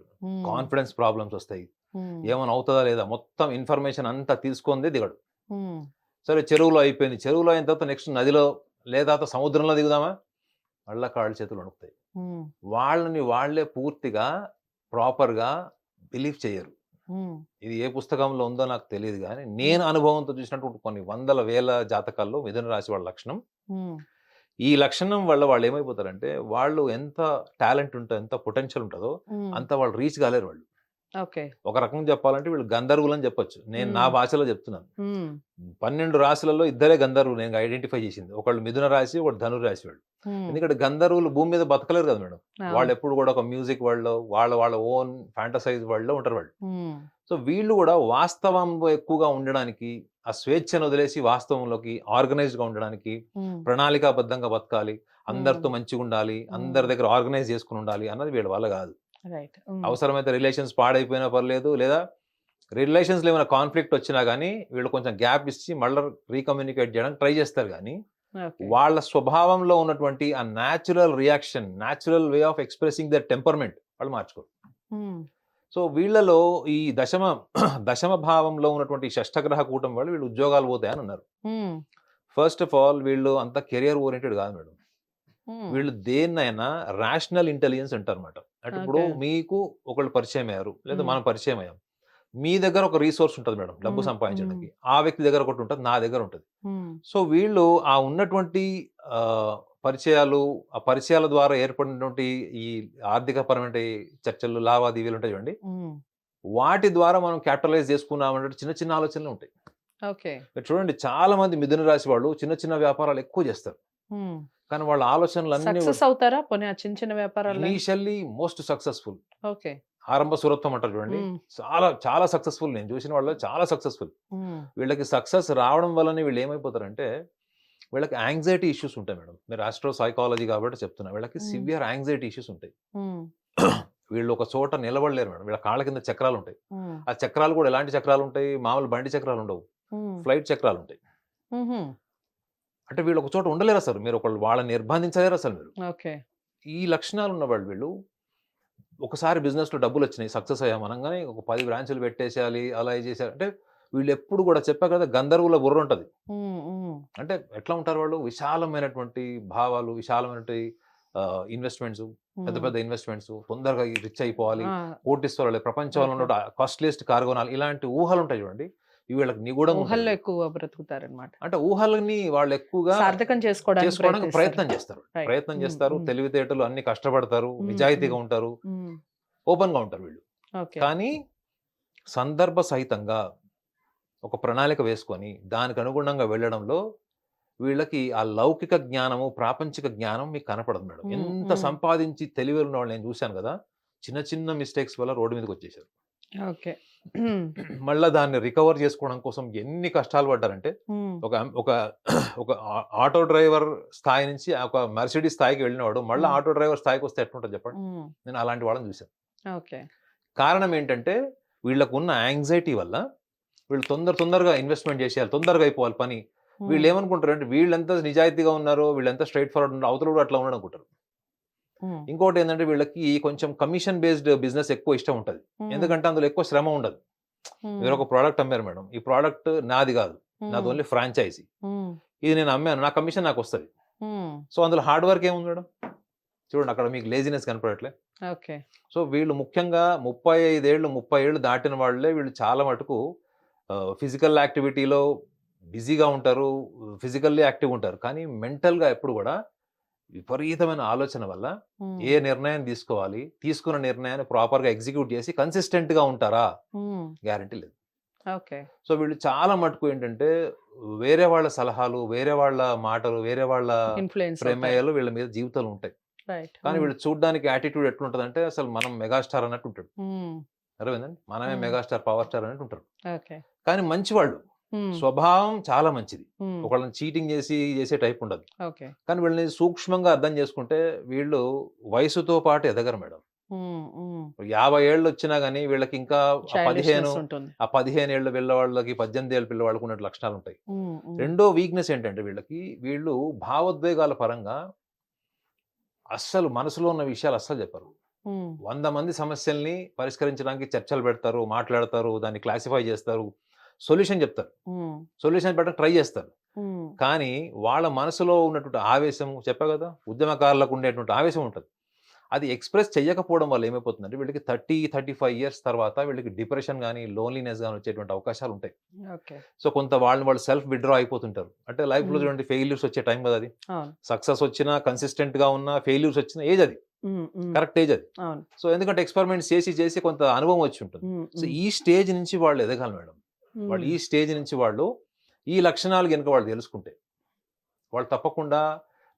కాన్ఫిడెన్స్ ప్రాబ్లమ్స్ వస్తాయి, ఏమైనా అవుతుందా లేదా మొత్తం ఇన్ఫర్మేషన్ అంతా తీసుకుందే దిగడు. సరే చెరువులో అయిపోయింది, చెరువులో అయిన తర్వాత నెక్స్ట్ నదిలో లేదా సముద్రంలో దిగుదామా, మళ్ళా కాళ్ళు చేతులు వణుకుతాయి. వాళ్ళని వాళ్ళే పూర్తిగా ప్రాపర్గా బిలీవ్ చేయరు. ఇది ఏ పుస్తకంలో ఉందో నాకు తెలియదు, కానీ నేను అనుభవంతో చూసినటువంటి కొన్ని వందల వేల జాతకాల్లో మిథున రాశి వాళ్ళ లక్షణం. ఈ లక్షణం వల్ల వాళ్ళు ఏమైపోతారంటే వాళ్ళు ఎంత టాలెంట్ ఉంటుందో, ఎంత పొటెన్షియల్ ఉంటుందో అంత వాళ్ళు రీచ్ కాలేరు. వాళ్ళు ఒక రకంగా చెప్పాలంటే వీళ్ళు గంధర్వులు అని చెప్పొచ్చు. నేను నా భాషలో చెప్తున్నాను. 12 రాశులలో ఇద్దరే గంధర్వులు నేను ఐడెంటిఫై చేసింది, ఒకళ్ళు మిథున రాశి, ఒకటి ధను రాశి వాళ్ళు. ఎందుకంటే గంధర్వులు భూమి మీద బతకలేరు కదా మేడం, వాళ్ళు ఎప్పుడు కూడా ఒక మ్యూజిక్ వరల్డ్ లో వాళ్ళ ఓన్ ఫ్యాంటసైజ్ వరల్డ్ లో ఉంటారు వాళ్ళు. సో వీళ్ళు కూడా వాస్తవంలో ఎక్కువగా ఉండడానికి, ఆ స్వేచ్ఛను వదిలేసి వాస్తవంలోకి ఆర్గనైజ్డ్ గా ఉండడానికి, ప్రణాళికాబద్ధంగా బతకాలి, అందరితో మంచిగా ఉండాలి, అందరి దగ్గర ఆర్గనైజ్ చేసుకుని ఉండాలి అన్నది వీళ్ళ వల్ల కాదు. అవసరమైతే రిలేషన్స్ పాడైపోయినా పర్లేదు, లేదా రిలేషన్స్ లో ఏమైనా కాన్ఫ్లిక్ట్ వచ్చినా కానీ వీళ్ళు కొంచెం గ్యాప్ ఇచ్చి మళ్ళీ రీకమ్యూనికేట్ చేయడానికి ట్రై చేస్తారు. కానీ వాళ్ళ స్వభావంలో ఉన్నటువంటి ఆ natural reaction, natural way of expressing their temperament వాళ్ళు మార్చుకోరు. సో వీళ్ళలో ఈ దశమ భావంలో ఉన్నటువంటి షష్ఠగ్రహ కూటం వాళ్ళు వీళ్ళు ఉద్యోగాలు పోతాయని అన్నారు. ఫస్ట్ ఆఫ్ ఆల్ వీళ్ళు అంత కెరియర్ ఓరియంటెడ్ కాదు మేడం, వీళ్ళు దేన్నైనా రేషనల్ ఇంటెలిజెన్స్ అంటారు అనమాట. అంటే ఇప్పుడు మీకు ఒకళ్ళు పరిచయం అయ్యారు, లేదా మనం పరిచయం అయ్యాం, మీ దగ్గర ఒక రీసోర్స్ ఉంటుంది మేడం డబ్బు సంపాదించడానికి, ఆ వ్యక్తి దగ్గర ఒకటి ఉంటుంది, నా దగ్గర ఉంటుంది. సో వీళ్ళు ఆ ఉన్నటువంటి పరిచయాలు, ఆ పరిచయాల ద్వారా ఏర్పడినటువంటి ఈ ఆర్థిక పరమైన చర్చలు, లావాదేవీలు ఉంటాయి చూడండి, వాటి ద్వారా మనం క్యాపిటలైజ్ చేసుకున్నామంటే చిన్న చిన్న ఆలోచనలు ఉంటాయి. చూడండి చాలా మంది మిథున రాశి వాళ్ళు చిన్న చిన్న వ్యాపారాలు ఎక్కువ చేస్తారు, కానీ వాళ్ళ ఆలోచనలు అన్ని అవుతారా చిన్న చిన్న వ్యాపారాలు ఇనిషియల్లీ మోస్ట్ సక్సెస్ఫుల్. ఆరంభ సురత్వం అంటారు చూడండి, చాలా చాలా సక్సెస్ఫుల్. నేను చూసిన వాళ్ళు చాలా సక్సెస్ఫుల్. వీళ్ళకి సక్సెస్ రావడం వల్లనే వీళ్ళు ఏమైపోతారంటే వీళ్ళకి యాంగ్జైటీ ఇష్యూస్ ఉంటాయి మేడం. మీరు ఆస్ట్రో సైకాలజీ కాబట్టి చెప్తున్నా, వీళ్ళకి సివియర్ యాంగ్జైటీ ఇష్యూస్ ఉంటాయి. వీళ్ళు ఒక చోట నిలబడలేరు మేడం, వీళ్ళ కాళ్ళ కింద చక్రాలు ఉంటాయి. ఆ చక్రాలు కూడా ఎలాంటి చక్రాలు ఉంటాయి, మామూలు బండి చక్రాలు ఉండవు, ఫ్లైట్ చక్రాలు ఉంటాయి. అంటే వీళ్ళు ఒక చోట ఉండలేరు అసలు, మీరు ఒకళ్ళు వాళ్ళని నిర్బంధించలేరు అసలు మీరు. ఈ లక్షణాలు ఉన్న వాళ్ళు వీళ్ళు ఒకసారి బిజినెస్ లో డబ్బులు వచ్చినాయి, సక్సెస్ అయ్యాం అనగానే ఒక 10 బ్రాంచ్లు పెట్టేసేయాలి, అలా చేసేయాలి. అంటే వీళ్ళు ఎప్పుడు కూడా చెప్పా కదా గంధర్వుల బుర్ర ఉంటది. అంటే ఎట్లా ఉంటారు వాళ్ళు, విశాలమైనటువంటి భావాలు, విశాలమైనటువంటి ఇన్వెస్ట్మెంట్స్, పెద్ద పెద్ద ఇన్వెస్ట్మెంట్స్, తొందరగా రిచ్ అయిపోవాలి, కోటీశ్వరాలు, ప్రపంచంలో ఉన్న కాస్ట్లీయెస్ట్ కార్ కొనాలి, ఇలాంటి ఊహలు ఉంటాయి చూడండి. వీళ్ళకి నిగూఢంగా ఊహల్లో ఉంటుంది. ఎక్కువ బ్రతుకుతారనమాట. అంటే ఊహలని వాళ్ళు ఎక్కువగా సార్థకం చేసుకోవడానికి చేసుకోవడానికి ప్రయత్నిస్తారు. ప్రయత్నం చేస్తారు. రైట్. ప్రయత్నం హ్మ్. చేస్తారు, హ్మ్. తెలివితేటలు అన్ని కష్టపడతారు, హ్మ్. నిజాయితీగా హ్మ్. ఉంటారు, హ్మ్. ఓపెన్‌గా ఉంటారు వీళ్ళు. ఓకే. కానీ సందర్భ సహితంగా ఒక ప్రణాళిక వేసుకొని దానికి అనుగుణంగా వెళ్ళడంలో వీళ్ళకి ఆ లౌకిక జ్ఞానము, ప్రాపంచిక జ్ఞానం మీకు కనపడదు మేడం. హ్మ్. ఎంత హ్మ్. సంపాదించి తెలివి ఉన్నవాళ్ళు నేను చూసాను గదా! చిన్న చిన్న మిస్టేక్స్ వల్ల రోడ్డు మీదకొచ్చేసారు. ఓకే. హ్మ్. మళ్ళా దాన్ని రికవర్ చేసుకోవడం కోసం ఎన్ని కష్టాలు పడ్డారంటే హ్మ్. ఒక ఒక ఒక ఆటో డ్రైవర్ స్థాయి నుంచి ఒక మెర్సిడీస్ స్థాయికి వెళ్ళినవాడు మళ్ళా హ్మ్. ఆటో డ్రైవర్ స్థాయికొస్తే ఎట్లుంటది చెప్పండి? హ్మ్. నేను అలాంటి వాళ్ళని చూసాను. ఓకే. కారణం ఏంటంటే వీళ్ళకున్న యాంగ్జైటీ వల్ల వీళ్ళు తొందరగా ఇన్వెస్ట్‌మెంట్ చేసేయాలి. తొందరగా అయిపోవాలి పని. హ్మ్. వీళ్ళేమనుకుంటారంటే వీళ్ళెంత నిజాయితీగా ఉన్నారో, వీళ్ళెంత స్ట్రెయిట్ ఫార్వర్డ్ ఉన్నారో అవతలోడు అట్లా ఉన్నాడనుకుంటారు. హ్మ్. ఇంకోటేందంటే వీళ్ళకి కొంచెం కమిషన్ బేస్డ్ బిజినెస్ ఎక్కువ ఇష్టం ఉంటది. హ్మ్. ఎందుకంటే అందులో ఎక్కువ శ్రమ ఉండదు. హ్మ్. మీరొక ప్రొడక్ట్ అమ్మారు మేడం. ఈ ప్రొడక్ట్ నాది గాదు. నాది హ్మ్. Only franchisee. హ్మ్. ఇది నేను అమ్మాను. నా కమిషన్ నాకొస్తది. హ్మ్. సో, అందులో హార్డ్ వర్క్ ఏముంది మేడం? చూడండి అక్కడ మీకు లేజినెస్ కనపడట్లే. ఓకే. సో, వీళ్ళు ముఖ్యంగా 35 ఏళ్ళు, 30 ఏళ్ళు దాటిన వాళ్ళే వీళ్ళు చాలా మటుకు ఫిజికల్ యాక్టివిటీలో బిజీగా ఉంటారు. ఫిజికల్లీ యాక్టివ్‌గా ఉంటారు. కానీ మెంటల్‌గా ఎప్పుడు గూడా విపరీతమైన ఆలోచన వల్ల హ్మ్. ఏ నిర్ణయం తీసుకోవాలి? తీసుకున్న నిర్ణయాన్ని ప్రాపర్‌గా ఎగ్జిక్యూట్ చేసి కన్సిస్టెంట్‌గా ఉంటారా? హ్మ్. గ్యారంటీ లేదు. ఓకే. సో, వీళ్ళు చాలా మటుకు ఏంటంటే వేరే వాళ్ళ సలహాలు, వేరే వాళ్ళ మాటలు, వేరే వాళ్ళ ఇన్‌ఫ్లూయెన్స్ అవుతారు. ప్రమేయాలు వీళ్ళ మీద జీవితాలు ఉంటాయి. రైట్. కానీ హ్మ్. వీళ్ళు చూడ్డానికి యాటిట్యూడ్ ఎట్లుంటదంటే అసలు మనం మెగాస్టార్ అన్నట్టు ఉంటాడు. హ్మ్. అర్థమైందండి? మనమే హ్మ్. మెగాస్టార్, పవర్ స్టార్ అన్నట్టు ఉంటారు. ఓకే. కానీ మంచివాళ్ళు. హ్మ్. స్వభావం చాలా మంచిది. హ్మ్. ఒకళ్ళని చీటింగ్ చేసే టైప్ ఉండదు. ఓకే. కానీ వీళ్ళని సూక్ష్మంగా అర్థం చేసుకుంటే వీళ్ళు వయసుతో పాటు ఎదగరు మేడం. హ్మ్. హ్మ్. 50 ఏళ్ళొచ్చినా గాని వీళ్ళకి ఇంకా చైల్డిష్‌నెస్ ఉంటుంది. 15 ఏళ్ల పిల్లవాళ్ళకి, 18 ఏళ్ల పిల్లవాళ్ళకి ఉన్నటు లక్షణాలుంటాయి. హ్మ్. హ్మ్. రెండో వీక్‌నెస్ ఏంటంటే వీళ్ళు భావోద్వేగాల పరంగా అస్సలు మనసులో ఉన్న విషయాలు అస్సలు చెప్పరు. హ్మ్. 100 మంది సమస్యల్ని పరిష్కరించడానికి చర్చలు పెడతారు, మాట్లాడతారు, దాన్ని క్లాసిఫై చేస్తారు, సొల్యూషన్ చెప్తారు. హ్మ్. సొల్యూషన్ పెట్టడానికి ట్రై చేస్తారు. హ్మ్. కానీ వాళ్ళ మనసులో ఉన్నటువంటి ఆవేశం చెప్పా గదా! ఉద్యమకారులకు ఉండేటువంటి ఆవేశం ఉంటది. అది ఎక్స్‌ప్రెస్ చెయ్యకపోవడం వల్ల ఏమైపోతుందంటే వీళ్ళకి 30, 35 ఇయర్స్ తర్వాత వీళ్ళకి డిప్రెషన్ గాని, లోన్‌లీనెస్ గాని వచ్చేటువంటి అవకాశాలుంటాయి. ఓకే. సో, కొంత వాళ్ళు సెల్ఫ్ విత్‌డ్రా అయిపోతుంటారు. అంటే లైఫ్‌లో హ్మ్. చూడండి ఫెయిల్యూర్స్ వచ్చే టైం గదా! అది. అవును. సక్సెస్ వచ్చినా, కన్సిస్టెంట్‌గా ఉన్నా, ఫెయిల్యూర్స్ వచ్చిన ఏజ్ అది. హ్మ్. హ్మ్. కరెక్ట్ ఏజ్ అది. అవును. సో, ఎందుకంటే ఎక్స్‌పెరిమెంట్స్ చేసి కొంత అనుభవం వచ్చి ఉంటుంది. హ్మ్. సో, హ్మ్. ఈ స్టేజ్ నుంచి వాళ్ళు ఎదగాలి మేడం. వాళ్ళు హ్మ్. ఈ స్టేజ్ నుంచి వాళ్ళు ఈ లక్షణాలు గనుక వాళ్ళు తెలుసుకుంటే, వాళ్ళు తప్పకుండా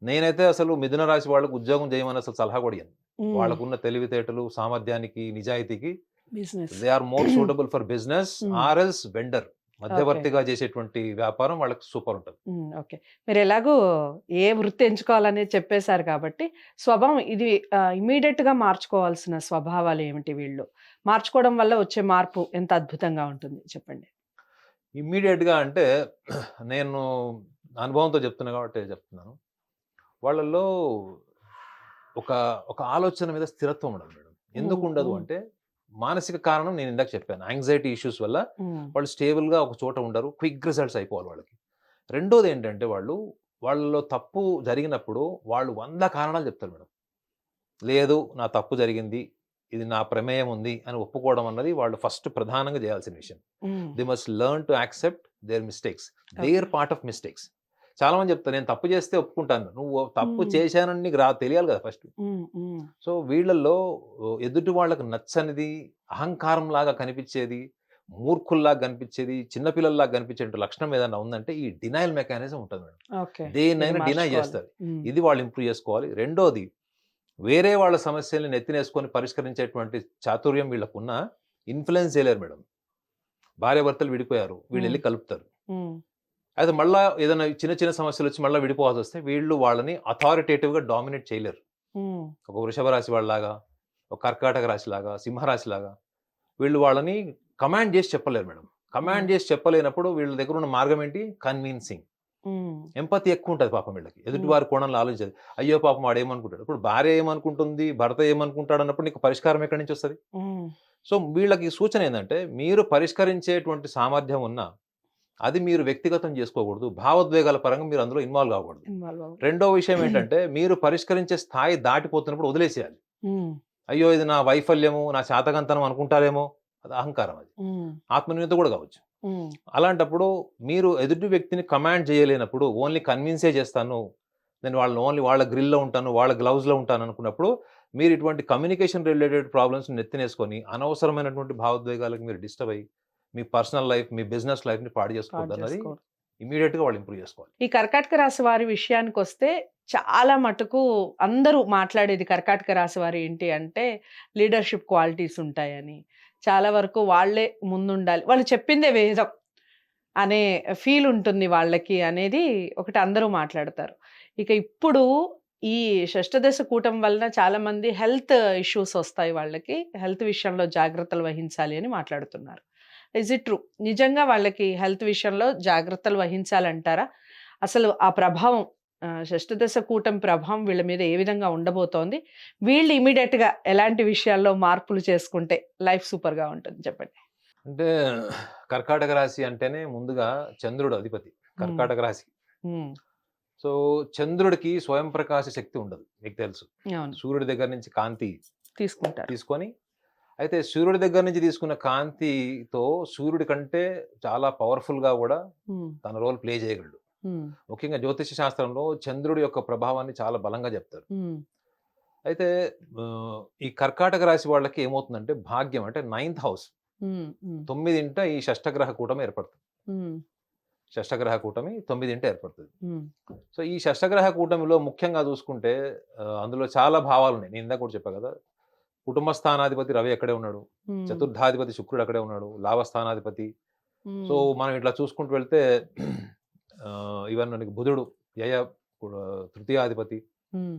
నేనైతే అసలు మిథున రాశి వాళ్ళకి ఉద్యోగం చేయమని అసలు సలహా కూడా ఇయ్యను. హ్మ్. వాళ్ళకున్న తెలివితేటలు, సామర్థ్యానికి, నిజాయితీకి business. They are more suitable for business hmm. Or else vendor. Okay. మధ్యవర్తిగా చేసేటువంటి వ్యాపారం వాళ్ళకి సూపర్ ఉంటది. హ్మ్. ఓకే. మీరెలాగో ఏ వృత్తి ఎంచుకోవాలనేది చెప్పేసారు కాబట్టి, స్వభావం ఇది ఇమ్మీడియేట్‌గా మార్చుకోవాల్సిన స్వభావాలేమిటి వీళ్ళు? మార్చుకోవడం వల్ల వచ్చే మార్పు ఎంత అద్భుతంగా ఉంటుంది చెప్పండి? ఇమ్మీడియేట్‌గా అంటే నేను అనుభవంతో చెప్తున్నా కాబట్టి చెప్తున్నాను. వాళ్ళలో ఒక ఒక ఆలోచన మీద స్థిరత్వం ఉండదు మేడం. హ్మ్. ఎందుకుండదు హ్మ్. అంటే, మానసిక కారణం నేను ఇందాక చెప్పాను. యాంక్సైటీ ఇష్యూస్ వల్ల హ్మ్. వాళ్ళు స్టేబుల్‌గా ఒక చోట ఉండరు. క్విక్ రిజల్ట్స్ అయిపోవాలి వాళ్ళకి. రెండోదేంటంటే వాళ్ళలో తప్పు జరిగినప్పుడు వాళ్ళు 100 కారణాలు చెప్తారు మేడం. లేదు నా తప్పు జరిగింది. ఇది నా ప్రమేయం ఉంది అని ఒప్పుకోవడం అన్నది వాళ్ళు ఫస్ట్ ప్రధానంగా చేయాల్సిన విషయం. Hmm. They must learn to accept their mistakes. Okay. Their part of mistakes. చాలా మంది చెప్తారు నేను తప్పు చేస్తే ఒప్పుకుంటాను. నువ్వు తప్పు హ్మ్. చేశానని నీకు తెలియాలి కదా ఫస్ట్. హ్మ్. హ్మ్. సో, వీళ్ళల్లో ఎదుటి వాళ్ళకి నచ్చనిది, అహంకారంలాగా కనిపిచ్చేది, మూర్ఖుల్లాగా కనిపిచ్చేది, చిన్న పిల్లల్లాగా కనిపించేటువంటి లక్షణం ఏదన్నా ఉందంటే ఈ డినయల్ మెకానిజం ఉంటది మేడం. ఓకే. ఇది దేన్నైనా డినై మార్చుకోవాలి. జేస్తారు. హ్మ్. ఇది వాళ్ళు ఇంప్రూవ్ జేసుకోవాలి. రెండోది వేరే వాళ్ళ సమస్యల్ని నెత్తినేసుకొని పరిష్కరించేటువంటి చాతుర్యం వీళ్ళకున్నా ఇన్‌ఫ్లుయెన్స్ చేయలేరు మేడం. భార్యాభర్తలు విడిపోయారు. హ్మ్. వీళ్ళెళ్లి కలుపుతారు. హ్మ్. అయితే మళ్ళా ఏదైనా చిన్న చిన్న సమస్యలొచ్చి మళ్ళా విడిపోవాల్సొస్తే వీళ్ళు వాళ్ళని అథారిటేటివ్‌గా డామినేట్ చేయలేరు. హ్మ్. ఒక వృషభ రాశి వాళ్ళలాగా, ఒక కర్కాటక రాశిలాగా, సింహరాశిలాగా వీళ్ళు వాళ్ళని కమాండ్ జేసి చెప్పలేరు మేడం. హ్మ్. కమాండ్ జేసి చెప్పలేనప్పుడు వీళ్ళ దగ్గరున్న మార్గం ఏంటి? కన్విన్సింగ్. హ్మ్. ఎంపతి ఎక్కువుంటది పాపం వీళ్ళకి. హ్మ్. ఎదుటివారి కోణంలో ఆలోచించేది. అయ్యో! పాపం వాడేమనుకుంటాడు. ఇప్పుడు భార్య ఏమనుకుంటుంది, భర్త ఏమనుకుంటాడన్నప్పుడు నీకు పరిష్కారం ఎక్కడి నుంచొస్తది? హ్మ్. సో, వీళ్ళకి సూచన ఏందంటే, మీరు పరిష్కరించేటువంటి సామర్థ్యం ఉన్నా, అది మీరు వ్యక్తిగతం జేసుకోకూడదు. భావోద్వేగాల పరంగా మీరు అందులో ఇన్వాల్వ్ గాకూడదు. ఇన్వాల్వ్ అవ్వరు. రెండో విషయం ఏంటంటే, మీరు పరిష్కరించే స్థాయి దాటిపోతున్నప్పుడు వదిలేసేయాలి. హ్మ్. అయ్యో! ఇది నా వైఫల్యము, నా చేతకంతనం అనుకుంటారేమో, అది అహంకారం అది. హ్మ్. ఆత్మన్యూనత గూడా గావచ్చు. అలాంటప్పుడు మీరు ఎదుటి వ్యక్తిని కమాండ్ చేయలేనప్పుడు ఓన్లీ కన్విన్సే చేస్తాను, నేను వాళ్ళని ఓన్లీ వాళ్ళ గ్రిల్‌లో ఉంటాను, వాళ్ళ గ్లౌస్‌లో ఉంటాను అనుకున్నప్పుడు మీరు ఇటువంటి కమ్యూనికేషన్ రిలేటెడ్ ప్రాబ్లమ్స్‌ని నెత్తినేసుకొని అనవసరమైనటువంటి భావోద్వేగాలకు మీరు డిస్టర్బ్ అయ్యి మీ పర్సనల్ లైఫ్, మీ బిజినెస్ లైఫ్‌ని పాడు చేసుకోవద్దన్నది ఇమ్మీడియేట్‌గా వాళ్ళు ఇంప్రూవ్ చేసుకోవాలి. ఈ కర్కాటక రాశి వారి విషయానికొస్తే చాలా మటుకు అందరూ మాట్లాడేది కర్కాటక రాశి వారు ఏంటి అంటే లీడర్‌షిప్ క్వాలిటీస్ ఉంటాయని. చాలా వరకు వాళ్ళే ముందుండాలి. వాళ్ళు చెప్పిందే వేదం అనే ఫీల్ ఉంటుంది వాళ్ళకి అనేది ఒకటి అందరూ మాట్లాడతారు. ఇక ఇప్పుడు ఈ షష్ఠదశ కూటమి వలన చాలామంది హెల్త్ ఇష్యూస్ వస్తాయి వాళ్ళకి. హెల్త్ విషయంలో జాగ్రత్తలు వహించాలి అని మాట్లాడుతున్నారు. Is it true? నిజంగా వాళ్ళకి హెల్త్ విషయంలో జాగ్రత్తలు వహించాలంటారా? అసలు ఆ ప్రభావం షష్ఠదశ కూటమి ప్రభావం వీళ్ళ మీద ఏ విధంగా ఉండబోతోంది? వీళ్ళు ఇమ్మీడియేట్‌గా ఎలాంటి విషయాల్లో మార్పులు చేసుకుంటే లైఫ్ సూపర్‌గా ఉంటుంది చెప్పండి? అంటే కర్కాటక రాశి అంటేనే ముందుగా చంద్రుడు అధిపతి కర్కాటక రాశి. హ్మ్. సో, చంద్రుడికి స్వయం ప్రకాశ శక్తి ఉండదు. మీకు తెలుసు. అవును. సూర్యుడి దగ్గర నుంచి కాంతి తీసుకుంటారు. తీసుకొని అయితే సూర్యుడి దగ్గర నుంచి తీసుకున్న కాంతితో సూర్యుడి కంటే చాలా పవర్‌ఫుల్‌గా గూడా హ్మ్. తన రోల్ ప్లే చేయగలడు. హ్మ్. ముఖ్యంగా జ్యోతిష శాస్త్రంలో చంద్రుడి యొక్క ప్రభావాన్ని చాలా బలంగా చెప్తారు. హ్మ్. అయితే ఈ కర్కాటక రాశి వాళ్ళకి ఏమవుతుందంటే భాగ్యం అంటే నైన్త్ హౌస్ హ్మ్. హ్మ్. 9 ఈ షష్టగ్రహ కూటమి ఏర్పడుతుంది. హ్మ్. షష్టగ్రహ కూటమి 9 ఏర్పడుతుంది. హ్మ్. సో, ఈ షష్టగ్రహ కూటమిలో ముఖ్యంగా చూసుకుంటే అందులో చాలా భావాలున్నాయి. నేను ఇందాక కూడా చెప్పా కదా! కుటుంబ స్థానాధిపతి రవి అక్కడే ఉన్నాడు. హ్మ్. చతుర్థాధిపతి శుక్రుడు అక్కడే ఉన్నాడు. లాభస్థానాధిపతి. సో, హ్మ్. మనం ఇట్లా చూసుకుంటూ వెళ్తే ఈవెన్ మనకి బుధుడు వ్యయ తృతీయాధిపతి. హ్మ్.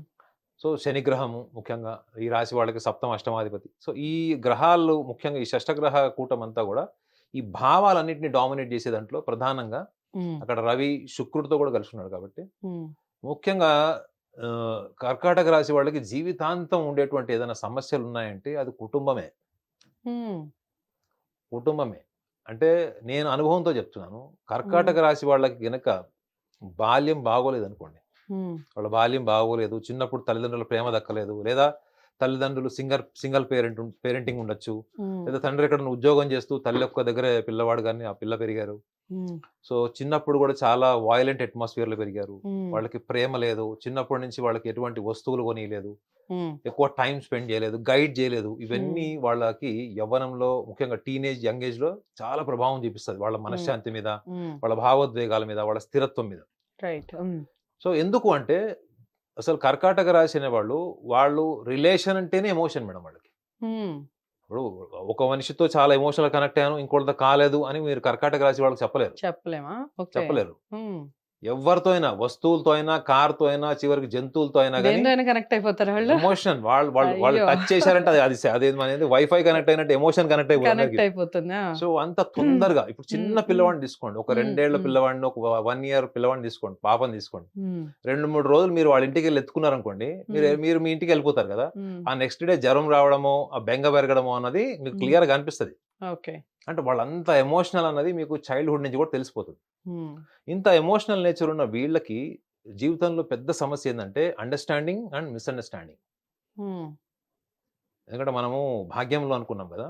సో, శనిగ్రహము ముఖ్యంగా ఈ రాశి వాళ్ళకి సప్తమ, అష్టమాధిపతి. సో, ఈ గ్రహాలు ముఖ్యంగా ఈ షష్టగ్రహ కూటమంతా గూడా ఈ భావాలన్నిటిని డామినేట్ చేసే దాంట్లో ప్రధానంగా హ్మ్. అక్కడ రవి శుక్రుడితో కూడా కలిసి ఉన్నాడు కాబట్టి హ్మ్. ముఖ్యంగా కర్కాటక రాశి వాళ్ళకి జీవితాంతం ఉండేటువంటి ఏదైనా సమస్యలున్నాయంటే అది కుటుంబమే. హ్మ్. కుటుంబమే. అంటే నేను అనుభవంతో చెప్తున్నాను. హ్మ్. కర్కాటక రాశి వాళ్ళకి గనక బాల్యం బాగోలేదనుకోండి. హ్మ్. వాళ్ళ బాల్యం బాగోలేదు. చిన్నప్పుడు తల్లిదండ్రుల ప్రేమ దక్కలేదు. లేదా తల్లిదండ్రులు సింగిల్ పేరెంటింగ్ ఉండొచ్చు. హ్మ్. లేదా తండ్రి ఎక్కడైనా ఉద్యోగం చేస్తూ తల్లి ఒక్క దగ్గరే పిల్లవాడు గాని, ఆ పిల్ల పెరిగారు. హ్మ్. సో, చిన్నప్పుడు గూడా చాలా వయలెంట్ అట్మాస్ఫియర్‌లో పెరిగారు. హ్మ్. వాళ్ళకి ప్రేమ లేదు. చిన్నప్పటి నుంచి వాళ్ళకి ఎటువంటి వస్తువులు కొనియలేదు. హ్మ్. ఎక్కువ టైమ్ స్పెండ్ చేయలేదు. గైడ్ చేయలేదు. హ్మ్. ఇవన్నీ వాళ్ళకి యవ్వనంలో ముఖ్యంగా యంగ్ ఏజ్‌లో చాలా ప్రభావం చూపిస్తది. వాళ్ళ హ్మ్. మనశ్శాంతి మీద, హ్మ్. వాళ్ళ భావోద్వేగాల మీద, వాళ్ళ స్థిరత్వం మీద. రైట్. హ్మ్. సో, ఎందుకు అంటే అసలు కర్కాటక రాశి అనేవాళ్ళు, వాళ్ళు రిలేషన్ అంటేనే ఎమోషన్ మేడం వాళ్ళకి. హ్మ్. ఇప్పుడు ఒక మనిషితో చాలా ఎమోషనల్‌గా కనెక్ట్ అయ్యాను. ఇంకోళ్ళతో కాలేదు అని మీరు కర్కాటక రాశి వాళ్ళకి చెప్పలేరు. చెప్పలేమా? ఓకే. చెప్పలేరు. హ్మ్. ఎవ్వరితో అయినా, వస్తువులతో అయినా, కార్‌తో అయినా, చివరికి జంతువులతో అయినా గాని దేనితో అయినా కనెక్ట్ అయిపోతారా వాళ్ళు? ఎమోషన్ వాళ్ళు వాళ్ళు వాళ్ళు అయ్యో! టచ్ చేశారంటే అదేమనేది వైఫై కనెక్ట్ అయినట్టు ఎమోషన్ కనెక్ట్ అయిపోతుంది కనెక్ట్ అందరికి. అయిపోతుందా? సో, అంత తొందరగా ఇప్పుడు హ్మ్. చిన్న హ్మ్. పిల్లవాడిని తీసుకోండి. ఒక హ్మ్. 2 ఏళ్ల హ్మ్. పిల్లవాడిని, ఒక 1 ఇయర్ పిల్లవాడిని తీసుకోండి. పాపని తీసుకోండి. హ్మ్. 2, 3 రోజులు మీరు వాళ్ళ ఇంటికెళ్ళి ఎత్తుకున్నారనుకోండి. మీరు హ్మ్. మీరు మీ ఇంటికెళ్ళిపోతారు కదా! హ్మ్. ఆ నెక్స్ట్ డే జ్వరం రావడమో, ఆ బెంగ పెరగడమో అన్నది మీకు హ్మ్. క్లియర్‌గా అనిపిస్తది. ఓకే. అంటే వాళ్ళంత ఎమోషనల్ అన్నది మీకు చైల్డ్‌హుడ్ నుంచి కూడా తెలిసిపోతది. హ్మ్. ఇంత ఎమోషనల్ నేచర్ ఉన్న వీళ్ళకి జీవితంలో పెద్ద సమస్య ఏందంటే అండర్‌స్టాండింగ్ అండ్ మిస్‌అండర్‌స్టాండింగ్. హ్మ్. ఎందుకంటే మనము భాగ్యంలో అనుకున్నాం కదా!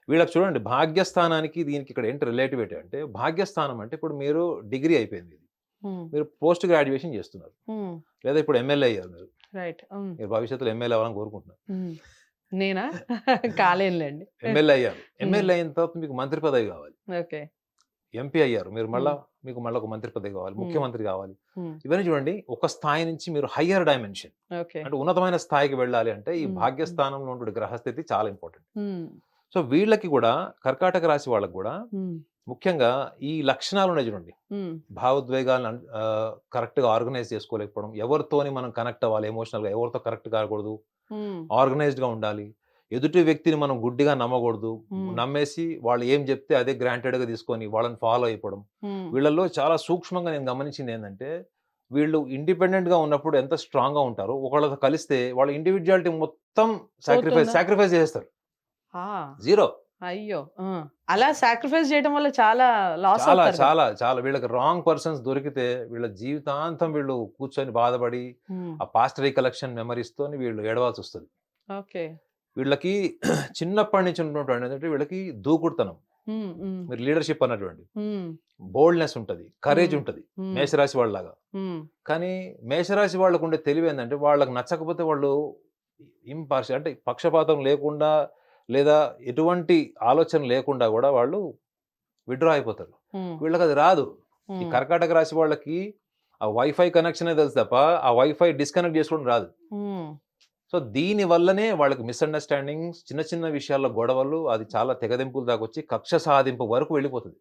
వీళ్ళకి చూడండి భాగ్యస్థానానికి దీనికి ఇక్కడ ఏంటి రిలేటివిటీ అంటే భాగ్యస్థానం అంటే ఇప్పుడు మీరు డిగ్రీ అయిపోయింది మీది. హ్మ్. మీరు పోస్ట్ గ్రాడ్యుయేషన్ చేస్తున్నారు. హ్మ్. లేదా ఇప్పుడు ఎమ్మెల్యే అయ్యారు మీరు. రైట్. హ్మ్. మీరు భవిష్యత్తులో ఎమ్మెల్యే అవ్వాలని కోరుకుంటున్నారు. హ్మ్. నేనా? కాలేనులెండి. ఎమ్మెల్యే అయ్యారు. హ్మ్. ఎమ్మెల్యే అయిన తర్వాత మీకు మంత్రి పదవి కావాలి. ఓకే. ఎంపీ అయ్యారు. మీరు హ్మ్. మీకు మళ్ళా ఒక మంత్రి పదవి కావాలి. హ్మ్. ముఖ్యమంత్రి కావాలి. హ్మ్. ఇవన్నీ చూడండి ఒక స్థాయి నుంచి మీరు హయ్యర్ డైమెన్షన్ ఓకే. అంటే ఉన్నతమైన స్థాయికి వెళ్ళాలి అంటే ఈ హ్మ్. హ్మ్. భాగ్యస్థానంలో ఉన్నటువంటి గ్రహస్థితి చాలా ఇంపార్టెంట్. హ్మ్. సో, వీళ్ళకి గూడా కర్కాటక రాశి వాళ్ళకి గూడా హ్మ్. ముఖ్యంగా ఈ లక్షణాలున్నాయి చూడండి. హ్మ్. భావోద్వేగాలను కరెక్ట్‌గా ఆర్గనైజ్ చేసుకోలేకపోవడం. ఎవరితోని మనం కనెక్ట్ అవ్వాలి ఎమోషనల్‌గా, ఎవరితో కరెక్ట్ కాకూడదు. హ్మ్. ఆర్గనైజ్డ్‌గా ఉండాలి. ఎదుటి వ్యక్తిని మనం గుడ్డిగా నమ్మకూడదు. హ్మ్. నమ్మేసి వాళ్ళు ఏం చెప్తే అదే గ్రాంటెడ్‌గా తీసుకొని వాళ్ళని ఫాలో అయిపోవడం. హ్మ్. వీళ్ళలో చాలా సూక్ష్మంగా నేను గమనించిందేందంటే, వీళ్ళు ఇండిపెండెంట్‌గా ఉన్నప్పుడు ఎంత స్ట్రాంగ్‌గా ఉంటారో, ఒకళ్ళతో కలిస్తే వాళ్ళ ఇండివిడ్యుయాలిటీ మొత్తం పోతుందా? సాక్రిఫైస్ చేసేస్తారు. ఆ! జీరో. అయ్యో! ఆ! అలా సాక్రిఫైస్ చేయడం వల్ల చాలా లాస్ చాలా, అవుతారు కదా! చాలా, చాలా వీళ్ళకి రాంగ్ పర్సన్స్ దొరికితే వీళ్ళ జీవితాంతం వీళ్ళు కూర్చొని బాధపడి, హ్మ్. ఆ పాస్ట్ రికలెక్షన్ మెమోరీస్‌తోని వీళ్ళు ఏడవాల్సొస్తది. ఓకే. వీళ్ళకి చిన్నప్పటి నుంచి ఉన్నటువంటి ఏంటంటే వీళ్ళకి దూకుడుతనం. మీరు లీడర్షిప్ అన్నటువంటి బోల్డ్నెస్ ఉంటుంది, కరేజ్ ఉంటుంది మేషరాశి వాళ్ళలాగా. కానీ మేషరాశి వాళ్ళకు ఉండే తెలివి ఏంటంటే వాళ్ళకి నచ్చకపోతే వాళ్ళు ఇంపార్షియల్ అంటే పక్షపాతం లేకుండా లేదా ఎటువంటి ఆలోచన లేకుండా కూడా వాళ్ళు విడ్రా అయిపోతారు. వీళ్ళకి అది రాదు. ఈ కర్కాటక రాశి వాళ్ళకి ఆ వైఫై కనెక్షన్ తెలుసు తప్ప ఆ వైఫై డిస్కనెక్ట్ చేసుకోవడం రాదు. సో దీని వల్లనే వాళ్ళకి మిస్అండర్స్టాండింగ్స్, చిన్న చిన్న విషయాల్లో గొడవలు, అది చాలా తెగదింపులు దాకా వచ్చి కక్ష సాధింపు వరకు వెళ్ళిపోతుంది.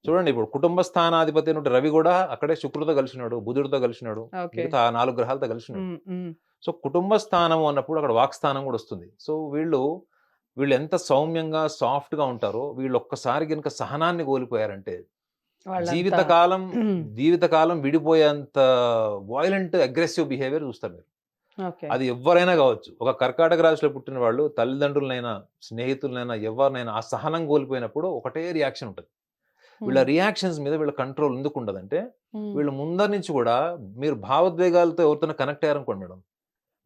చూడండి, ఇప్పుడు కుటుంబ స్థానాధిపతి అయిన రవి కూడా అక్కడే శుక్రుడితో కలిసినాడు, బుధుడితో కలిసినాడు, మిగతా 4 గ్రహాలతో కలిసినాడు. సో కుటుంబ స్థానం అన్నప్పుడు అక్కడ వాక్ స్థానం కూడా వస్తుంది. సో వీళ్ళు ఎంత సౌమ్యంగా సాఫ్ట్ గా ఉంటారో, వీళ్ళు ఒక్కసారి కనుక సహనాన్ని కోల్పోయారంటే జీవితకాలం విడిపోయేంత వైలెంట్ అగ్రెసివ్ బిహేవియర్ చూస్తారు మీరు. అది ఎవరైనా కావచ్చు. ఒక కర్కాటక రాశిలో పుట్టిన వాళ్ళు తల్లిదండ్రులనైనా స్నేహితులనైనా ఎవరినైనా ఆ సహనం కోల్పోయినప్పుడు ఒకటే రియాక్షన్ ఉంటుంది. వీళ్ళ రియాక్షన్స్ మీద వీళ్ళ కంట్రోల్ ఎందుకు ఉండదంటే, వీళ్ళు ముందర నుంచి కూడా మీరు భావోద్వేగాలతో ఎవరితో కనెక్ట్ అయ్యారనుకోండి మేడం,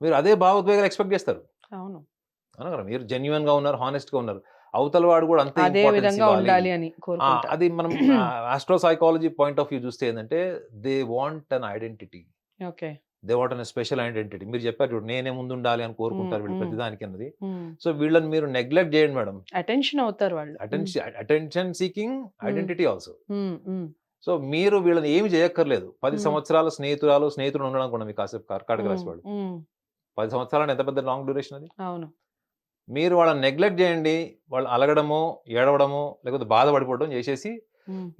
మీరు అదే భావోద్వేగాలు ఎక్స్పెక్ట్ చేస్తారు. అవును కదా, మీరు జెన్యున్ గా ఉన్నారు, హానెస్ట్ గా ఉన్నారు, అవతల వాడు కూడా అంతే ఉండాలి అని. అది మనం astro psychology point of view చూస్తే ఏంటంటే, they want an identity, they want an special identity. మీరు చెప్పారు చూడు, నేనే ముందు ఉండాలి అని కోరుకుంటారు వీళ్ళు ప్రతిదానికి అన్నది. సో వీళ్ళని మీరు నెగ్లెక్ట్ చేయండి మేడం, అటెన్షన్ అవుతారు వాళ్ళు. Attention seeking identity also. So మీరు వీళ్ళని ఏమి చేయక్కర్లేదు. 10 సంవత్సరాల స్నేహితుడు ఉండడం కూడా మీకు కాసేపు కర్కాటక రాశి వాళ్ళు 10 సంవత్సరాలు ఎంత పెద్ద లాంగ్ డ్యూరేషన్ అది. అవును, మీరు వాళ్ళని నెగ్లెక్ట్ చేయండి, వాళ్ళు అలగడమో ఏడవడమో లేకపోతే బాధపడిపోవడం చేసేసి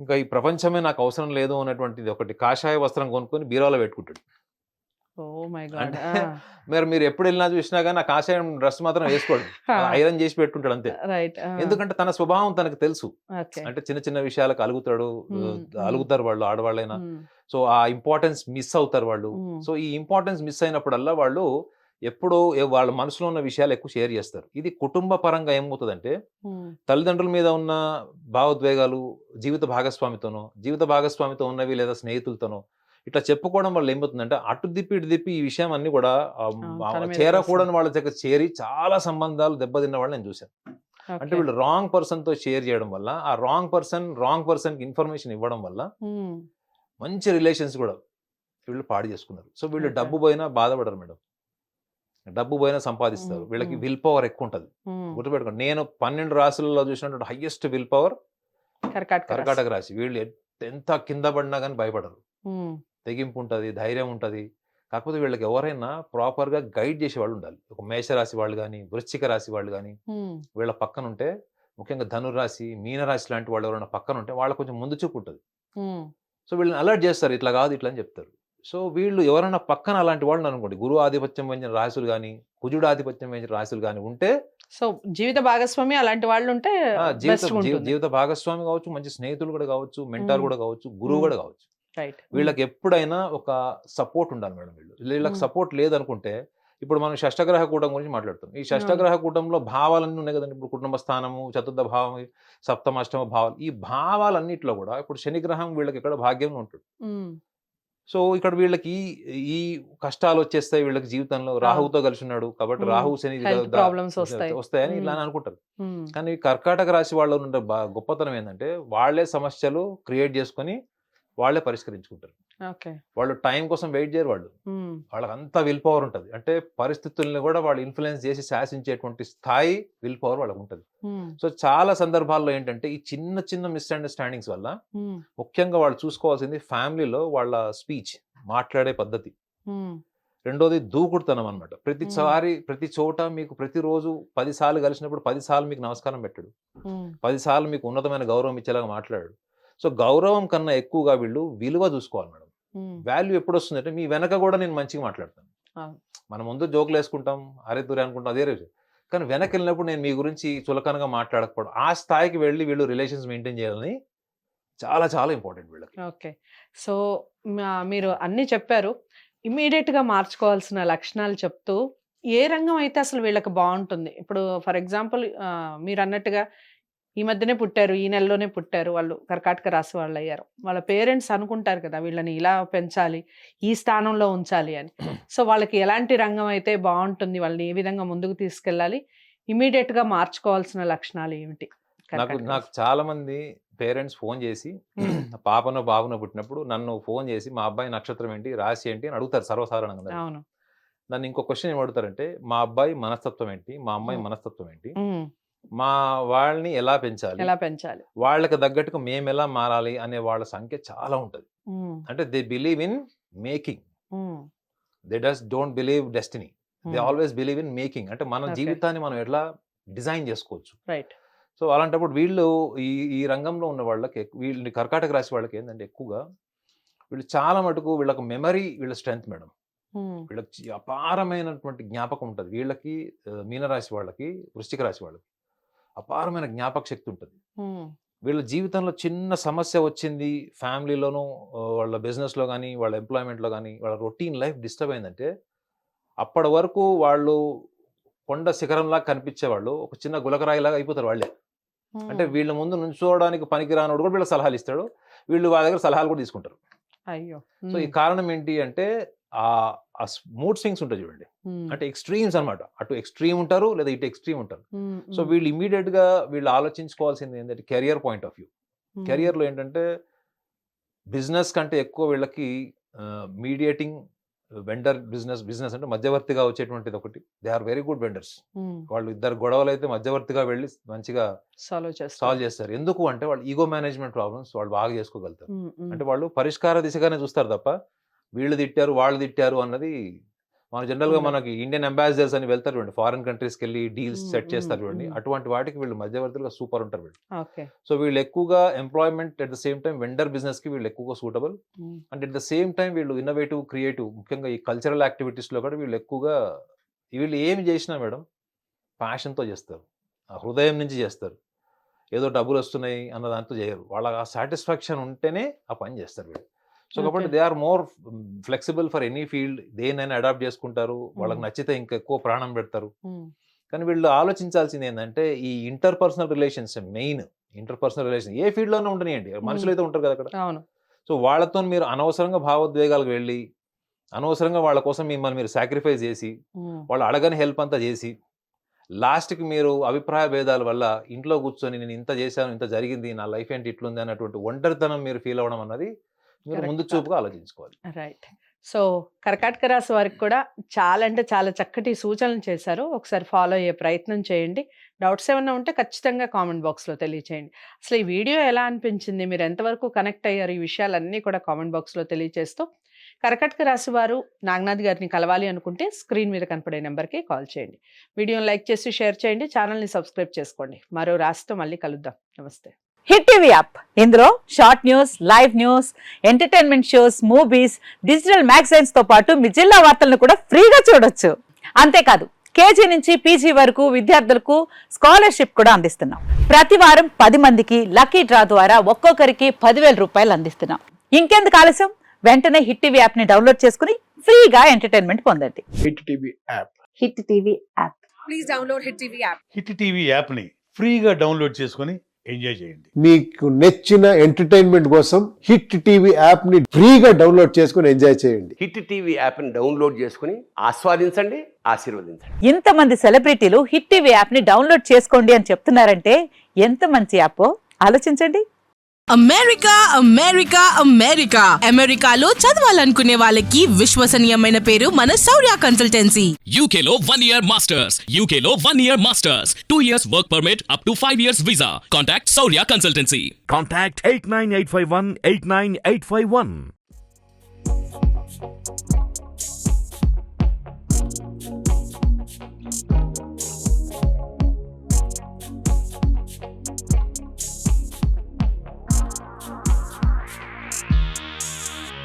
ఇంకా ఈ ప్రపంచమే నాకు అవసరం లేదు అన్నటువంటిది ఒకటి కాషాయ వస్త్రం కొనుక్కొని బీరోలో పెట్టుకుంటాడు. మీరు ఎప్పుడు వెళ్ళినా చూసినా కానీ ఆ కాషాయం డ్రెస్ మాత్రం వేసుకోడు, ఐరన్ చేసి పెట్టుకుంటాడు అంతే. ఎందుకంటే తన స్వభావం తనకు తెలుసు. అంటే చిన్న చిన్న విషయాలకు అలుగుతారు వాళ్ళు, ఆడవాళ్ళైనా. సో ఆ ఇంపార్టెన్స్ మిస్ అవుతారు వాళ్ళు. సో ఈ ఇంపార్టెన్స్ మిస్ అయినప్పుడల్లా వాళ్ళు ఎప్పుడో వాళ్ళ మనసులో ఉన్న విషయాలు ఎక్కువ షేర్ చేస్తారు. ఇది కుటుంబ పరంగా ఏమవుతుందంటే, తల్లిదండ్రుల మీద ఉన్న భావోద్వేగాలు జీవిత భాగస్వామితో ఉన్నవి లేదా స్నేహితులతోనో ఇట్లా చెప్పుకోవడం వల్ల ఏమవుతుందంటే, అటు దిప్పి ఇటు దిప్పి ఈ విషయం అన్ని కూడా చేరకూడని వాళ్ళ దగ్గర చేరి చాలా సంబంధాలు దెబ్బతిన్న వాళ్ళు నేను చూశాను. అంటే వీళ్ళు రాంగ్ పర్సన్ తో షేర్ చేయడం వల్ల, ఆ రాంగ్ పర్సన్ కి ఇన్ఫర్మేషన్ ఇవ్వడం వల్ల మంచి రిలేషన్స్ కూడా వీళ్ళు పాడు చేసుకున్నారు. సో వీళ్ళు డబ్బు పోయినా బాధపడరు మేడం, డబ్బు పోయినా సంపాదిస్తారు. వీళ్ళకి విల్ పవర్ ఎక్కువ ఉంటుంది. గుర్తుపెట్టుకోండి, నేను 12 రాశులలో చూసినటువంటి హైయెస్ట్ విల్ పవర్ కర్కాటక రాశి. వీళ్ళు ఎంత కింద పడినా కానీ భయపడరు, తెగింపు ఉంటుంది, ధైర్యం ఉంటుంది. కాకపోతే వీళ్ళకి ఎవరైనా ప్రాపర్ గా గైడ్ చేసే వాళ్ళు ఉండాలి. ఒక మేషరాశి వాళ్ళు కానీ, వృశ్చిక రాశి వాళ్ళు కానీ వీళ్ళ పక్కన ఉంటే, ముఖ్యంగా ధనురాశి, మీనరాశి లాంటి వాళ్ళు ఎవరైనా పక్కన ఉంటే వాళ్ళకి కొంచెం ముందు చూపు ఉంటుంది. సో వీళ్ళని అలర్ట్ చేస్తారు, ఇట్లా కాదు ఇట్లా అని చెప్తారు. సో వీళ్ళు ఎవరైనా పక్కన అలాంటి వాళ్ళు అనుకోండి, గురువు ఆధిపత్యం వహించిన రాశులు కానీ, కుజుడు ఆధిపత్యం వహించిన రాశులు కానీ ఉంటే, సో జీవిత భాగస్వామి అలాంటి వాళ్ళు ఉంటే జీవిత భాగస్వామి కావచ్చు, మంచి స్నేహితులు కూడా కావచ్చు, మెంటార్ కూడా కావచ్చు, గురువు కూడా కావచ్చు. వీళ్ళకి ఎప్పుడైనా ఒక సపోర్ట్ ఉండాలి మేడం. వీళ్ళకి సపోర్ట్ లేదనుకుంటే, ఇప్పుడు మనం షష్టగ్రహ కూటం గురించి మాట్లాడుతాం. ఈ షష్టగ్రహ కూటంలో భావాలన్నీ ఉన్నాయి కదండి. ఇప్పుడు కుటుంబ స్థానము, చతుర్థ భావం, సప్తమ అష్టమ భావాలు, ఈ భావాలన్నింటిలో కూడా ఇప్పుడు శనిగ్రహం వీళ్ళకి ఇక్కడ భాగ్యంలో ఉంటాడు. సో ఇక్కడ వీళ్ళకి ఈ కష్టాలు వచ్చేస్తాయి వీళ్ళకి జీవితంలో, రాహుతో కలిసి ఉన్నాడు కాబట్టి రాహు శని వస్తాయని ఇలా అనుకుంటారు. కానీ కర్కాటక రాశి వాళ్ళు ఉండే గొప్పతనం ఏంటంటే, వాళ్ళే సమస్యలు క్రియేట్ చేసుకొని వాళ్ళే పరిష్కరించుకుంటారు. వాళ్ళు టైం కోసం వెయిట్ చేయరు. వాళ్ళకి అంత విల్ పవర్ ఉంటుంది. అంటే పరిస్థితుల్ని కూడా వాళ్ళు ఇన్ఫ్లుయెన్స్ చేసి శాసించేటువంటి స్థాయి విల్ పవర్ వాళ్ళకి ఉంటుంది. సో చాలా సందర్భాల్లో ఏంటంటే, ఈ చిన్న చిన్న మిస్అండర్స్టాండింగ్స్ వల్ల ముఖ్యంగా వాళ్ళు చూసుకోవాల్సింది ఫ్యామిలీలో వాళ్ళ స్పీచ్, మాట్లాడే పద్ధతి. రెండోది దూకుడుతనం అనమాట. ప్రతి చోట మీకు ప్రతిరోజు 10 సార్లు కలిసినప్పుడు 10 సార్లు మీకు నమస్కారం పెట్టాడు, 10 సార్లు మీకు ఉన్నతమైన గౌరవం ఇచ్చేలాగా మాట్లాడాడు. సో గౌరవం కన్నా ఎక్కువగా వీళ్ళు విలువ చూసుకోవాలి మేడం. వాల్యూ ఎప్పుడు వస్తుంది అంటే, మీ వెనక కూడా నేను మంచిగా మాట్లాడతాను. మనం ముందు జోకులు వేసుకుంటాం, అరే తురే అనుకుంటాం, అదే రోజు. కానీ వెనక్కి వెళ్ళినప్పుడు నేను మీ గురించి చులకనగా మాట్లాడకపోవడం, ఆ స్థాయికి వెళ్ళి వీళ్ళు రిలేషన్స్ మెయింటైన్ చేయాలని చాలా చాలా ఇంపార్టెంట్ వీళ్ళకి. ఓకే, సో మీరు అన్ని చెప్పారు. ఇమీడియట్ గా మార్చుకోవాల్సిన లక్షణాలు చెప్తూ, ఏ రంగం అయితే అసలు వీళ్ళకి బాగుంటుంది. ఇప్పుడు ఫర్ ఎగ్జాంపుల్ మీరు అన్నట్టుగా ఈ మధ్యనే పుట్టారు, ఈ నెలలోనే పుట్టారు, వాళ్ళు కర్కాటక రాశి వాళ్ళు అయ్యారు. వాళ్ళ పేరెంట్స్ అనుకుంటారు కదా, వీళ్ళని ఇలా పెంచాలి, ఈ స్థానంలో ఉంచాలి అని. సో వాళ్ళకి ఎలాంటి రంగం అయితే బాగుంటుంది, వాళ్ళని ఏ విధంగా ముందుకు తీసుకెళ్ళాలి, ఇమీడియట్ గా మార్చుకోవాల్సిన లక్షణాలు ఏమిటి నాకు చాలా మంది పేరెంట్స్ ఫోన్ చేసి పాపనో బాబునో పుట్టినప్పుడు నన్ను ఫోన్ చేసి మా అబ్బాయి నక్షత్రం ఏంటి, రాశి ఏంటి అని అడుగుతారు సర్వసాధారణంగా. అవును. నన్ను ఇంకో క్వశ్చన్ ఏం అడుగుతారంటే, మా అబ్బాయి మనస్తత్వం ఏంటి, మా అమ్మాయి మనస్తత్వం ఏంటి, మా వాళ్ళని ఎలా పెంచాలి, వాళ్ళకి తగ్గట్టుగా మేము ఎలా మారాలి అనే వాళ్ళ సంఖ్య చాలా ఉంటది. అంటే they believe in making, they don't believe destiny, they always believe in making. అంటే మన జీవితాన్ని మనం ఎట్లా డిజైన్ చేసుకోవచ్చు. రైట్. సో అలాంటప్పుడు వీళ్ళు ఈ రంగంలో ఉన్న వాళ్ళకి వీళ్ళని కర్కాటక రాశి వాళ్ళకి ఏంటంటే ఎక్కువగా వీళ్ళు చాలా మటుకు వీళ్ళకి మెమరీ, వీళ్ళ స్ట్రెంగ్త్ మేడం. వీళ్ళకి అపారమైనటువంటి జ్ఞాపకం ఉంటుంది. వీళ్ళకి మీనరాశి వాళ్ళకి, వృశ్చిక రాశి వాళ్ళకి అపారమైన జ్ఞాపక శక్తి ఉంటుంది. వీళ్ళ జీవితంలో చిన్న సమస్య వచ్చింది, ఫ్యామిలీలోనూ వాళ్ళ బిజినెస్లో కానీ వాళ్ళ ఎంప్లాయ్మెంట్లో కానీ వాళ్ళ రొటీన్ లైఫ్ డిస్టర్బ్ అయిందంటే అప్పటి వరకు వాళ్ళు కొండ శిఖరంలా కనిపించేవాళ్ళు ఒక చిన్న గులకరాయిలాగా అయిపోతారు వాళ్ళే. అంటే వీళ్ళ ముందు నుంచోవడానికి పనికిరానోడు కూడా వీళ్ళ సలహాలు ఇస్తాడు, వీళ్ళు వాళ్ళ దగ్గర సలహాలు కూడా తీసుకుంటారు. అయ్యో. సో ఈ కారణం ఏంటి అంటే ఆ మూడ్ స్వింగ్స్ ఉంటాయి చూడండి, అంటే ఎక్స్ట్రీమ్స్ అనమాట. అటు ఎక్స్ట్రీమ్ ఉంటారు లేదా ఇటు ఎక్స్ట్రీమ్ ఉంటారు. సో వీళ్ళు ఇమీడియట్ గా వీళ్ళు ఆలోచించుకోవాల్సింది ఏంటంటే career point of view. Career లో ఏంటంటే బిజినెస్ కంటే ఎక్కువ వీళ్ళకి మీడియేటింగ్, వెండర్ బిజినెస్ అంటే మధ్యవర్తిగా వచ్చేటువంటిది ఒకటి. They are very good vendors. వాళ్ళు ఇద్దరు గొడవలు అయితే మధ్యవర్తిగా వెళ్ళి మంచిగా సాల్వ్ చేస్తారు. ఎందుకు అంటే వాళ్ళు ఈగో మేనేజ్మెంట్ ప్రాబ్లమ్స్ వాళ్ళు బాగా చేసుకోగలుగుతారు. అంటే వాళ్ళు పరిష్కార దిశగానే చూస్తారు తప్ప వీళ్ళు తిట్టారు వాళ్ళు తిట్టారు అన్నది. మన జనరల్ గా మనకి ఇండియన్ అంబాసిడర్స్ అని వెళ్తారు చూడండి, ఫారిన్ కంట్రీస్కి వెళ్ళి డీల్స్ సెట్ చేస్తారు చూడండి, అటువంటి వాటికి వీళ్ళు మధ్యవర్తులుగా సూపర్ ఉంటారు వీళ్ళు. సో వీళ్ళు ఎక్కువగా employment at the same time vendor business కి వీళ్ళు ఎక్కువగా suitable. And at the same time వీళ్ళు ఇన్నోవేటివ్, క్రియేటివ్, ముఖ్యంగా ఈ కల్చరల్ యాక్టివిటీస్ లో కూడా వీళ్ళు ఎక్కువగా వీళ్ళు ఏమి చేసినా మేడం ప్యాషన్తో చేస్తారు, ఆ హృదయం నుంచి చేస్తారు. ఏదో డబ్బులు వస్తున్నాయి అన్న దాంతో చేయరు. వాళ్ళ ఆ సాటిస్ఫాక్షన్ ఉంటేనే ఆ పని చేస్తారు వీళ్ళు. సో కాబట్టి they are more flexible for any field. దేనైనా అడాప్ట్ చేసుకుంటారు, వాళ్ళకి నచ్చితే ఇంకా ఎక్కువ ప్రాణం పెడతారు. కానీ వీళ్ళు ఆలోచించాల్సింది ఏంటంటే ఈ interpersonal relations, main interpersonal relation ఏ ఫీల్డ్ లోనే ఉండనియండి, మనుషులు అయితే ఉంటారు కదా అక్కడ. సో వాళ్ళతో మీరు అనవసరంగా భావోద్వేగాలకు వెళ్ళి అనవసరంగా వాళ్ళ కోసం మిమ్మల్ని మీరు సాక్రిఫైస్ చేసి వాళ్ళు అడగని హెల్ప్ అంతా చేసి లాస్ట్కి మీరు అభిప్రాయ భేదాల వల్ల ఇంట్లో కూర్చొని నేను ఇంత చేశాను, ఇంత జరిగింది, నా లైఫ్ ఏంటి ఇట్లుంది అన్నటువంటి ఒంటరితనం మీరు ఫీల్ అవ్వడం అన్నది మీరు ముందు చూపుగా ఆలోచించుకోవాలి. రైట్. సో కర్కాటక రాశి వారికి కూడా చాలా అంటే చాలా చక్కటి సూచనలు చేశారు. ఒకసారి ఫాలో అయ్యే ప్రయత్నం చేయండి. డౌట్స్ ఏమైనా ఉంటే ఖచ్చితంగా కామెంట్ బాక్స్లో తెలియచేయండి. అసలు ఈ వీడియో ఎలా అనిపించింది, మీరు ఎంతవరకు కనెక్ట్ అయ్యారు, ఈ విషయాలన్నీ కూడా కామెంట్ బాక్స్లో తెలియచేస్తూ కర్కాటక రాశి వారు నాగనాథ్ గారిని కలవాలి అనుకుంటే స్క్రీన్ మీద కనపడే నెంబర్కి కాల్ చేయండి. వీడియోని లైక్ చేసి షేర్ చేయండి, ఛానల్ని సబ్స్క్రైబ్ చేసుకోండి. మరో రాశితో మళ్ళీ కలుద్దాం. నమస్తే. హిట్ టీవీ యాప్, ఇందులో short news, live news, entertainment shows, movies, digital magazines తో పాటు మీ జిల్లా వార్తలను కూడా ఫ్రీగా చూడొచ్చు. అంతేకాదు కేజీ నుంచి పీజీ వరకు విద్యార్థులకు స్కాలర్షిప్ కూడా అందిస్తున్నాం. ప్రతి వారం 10 మందికి లక్కీ డ్రా ద్వారా ఒక్కొక్కరికి 10,000 రూపాయలు అందిస్తున్నాం. ఇంకెందుకు ఆలస్యం, వెంటనే హిట్ టీవీ యాప్ ని డౌన్లోడ్ చేసుకుని ఫ్రీగా ఎంటర్టైన్మెంట్ పొందండి. Hit TV app. Hit TV app. Please download hit TV app. Hit TV app ని ఫ్రీగా డౌన్లోడ్ చేసుకొని ఎంజాయ్ చేయండి. మీకు నచ్చిన ఎంటర్టైన్మెంట్ కోసం హిట్ టీవీ యాప్ ని ఫ్రీగా డౌన్లోడ్ చేసుకొని ఎంజాయ్ చేయండి. హిట్ టీవీ యాప్ ని డౌన్లోడ్ చేసుకుని ఆస్వాదించండి, ఆశీర్వదించండి. ఇంతమంది సెలబ్రిటీలు హిట్ టీవీ యాప్ ని డౌన్లోడ్ చేసుకోండి అని చెప్తున్నారంటే ఎంత మంచి యాప్ ఆలోచించండి. అమెరికా అమెరికా అమెరికా అమెరికాలో చదవాలనుకునే వాళ్ళకి విశ్వసనీయమైన పేరు మన శౌర్య కన్సల్టెన్సీ. UK లో 1 year masters. UK లో 1 year masters. 2 years work permit up to 5 years visa. Contact Saurya Consultancy. Contact 89851 89851.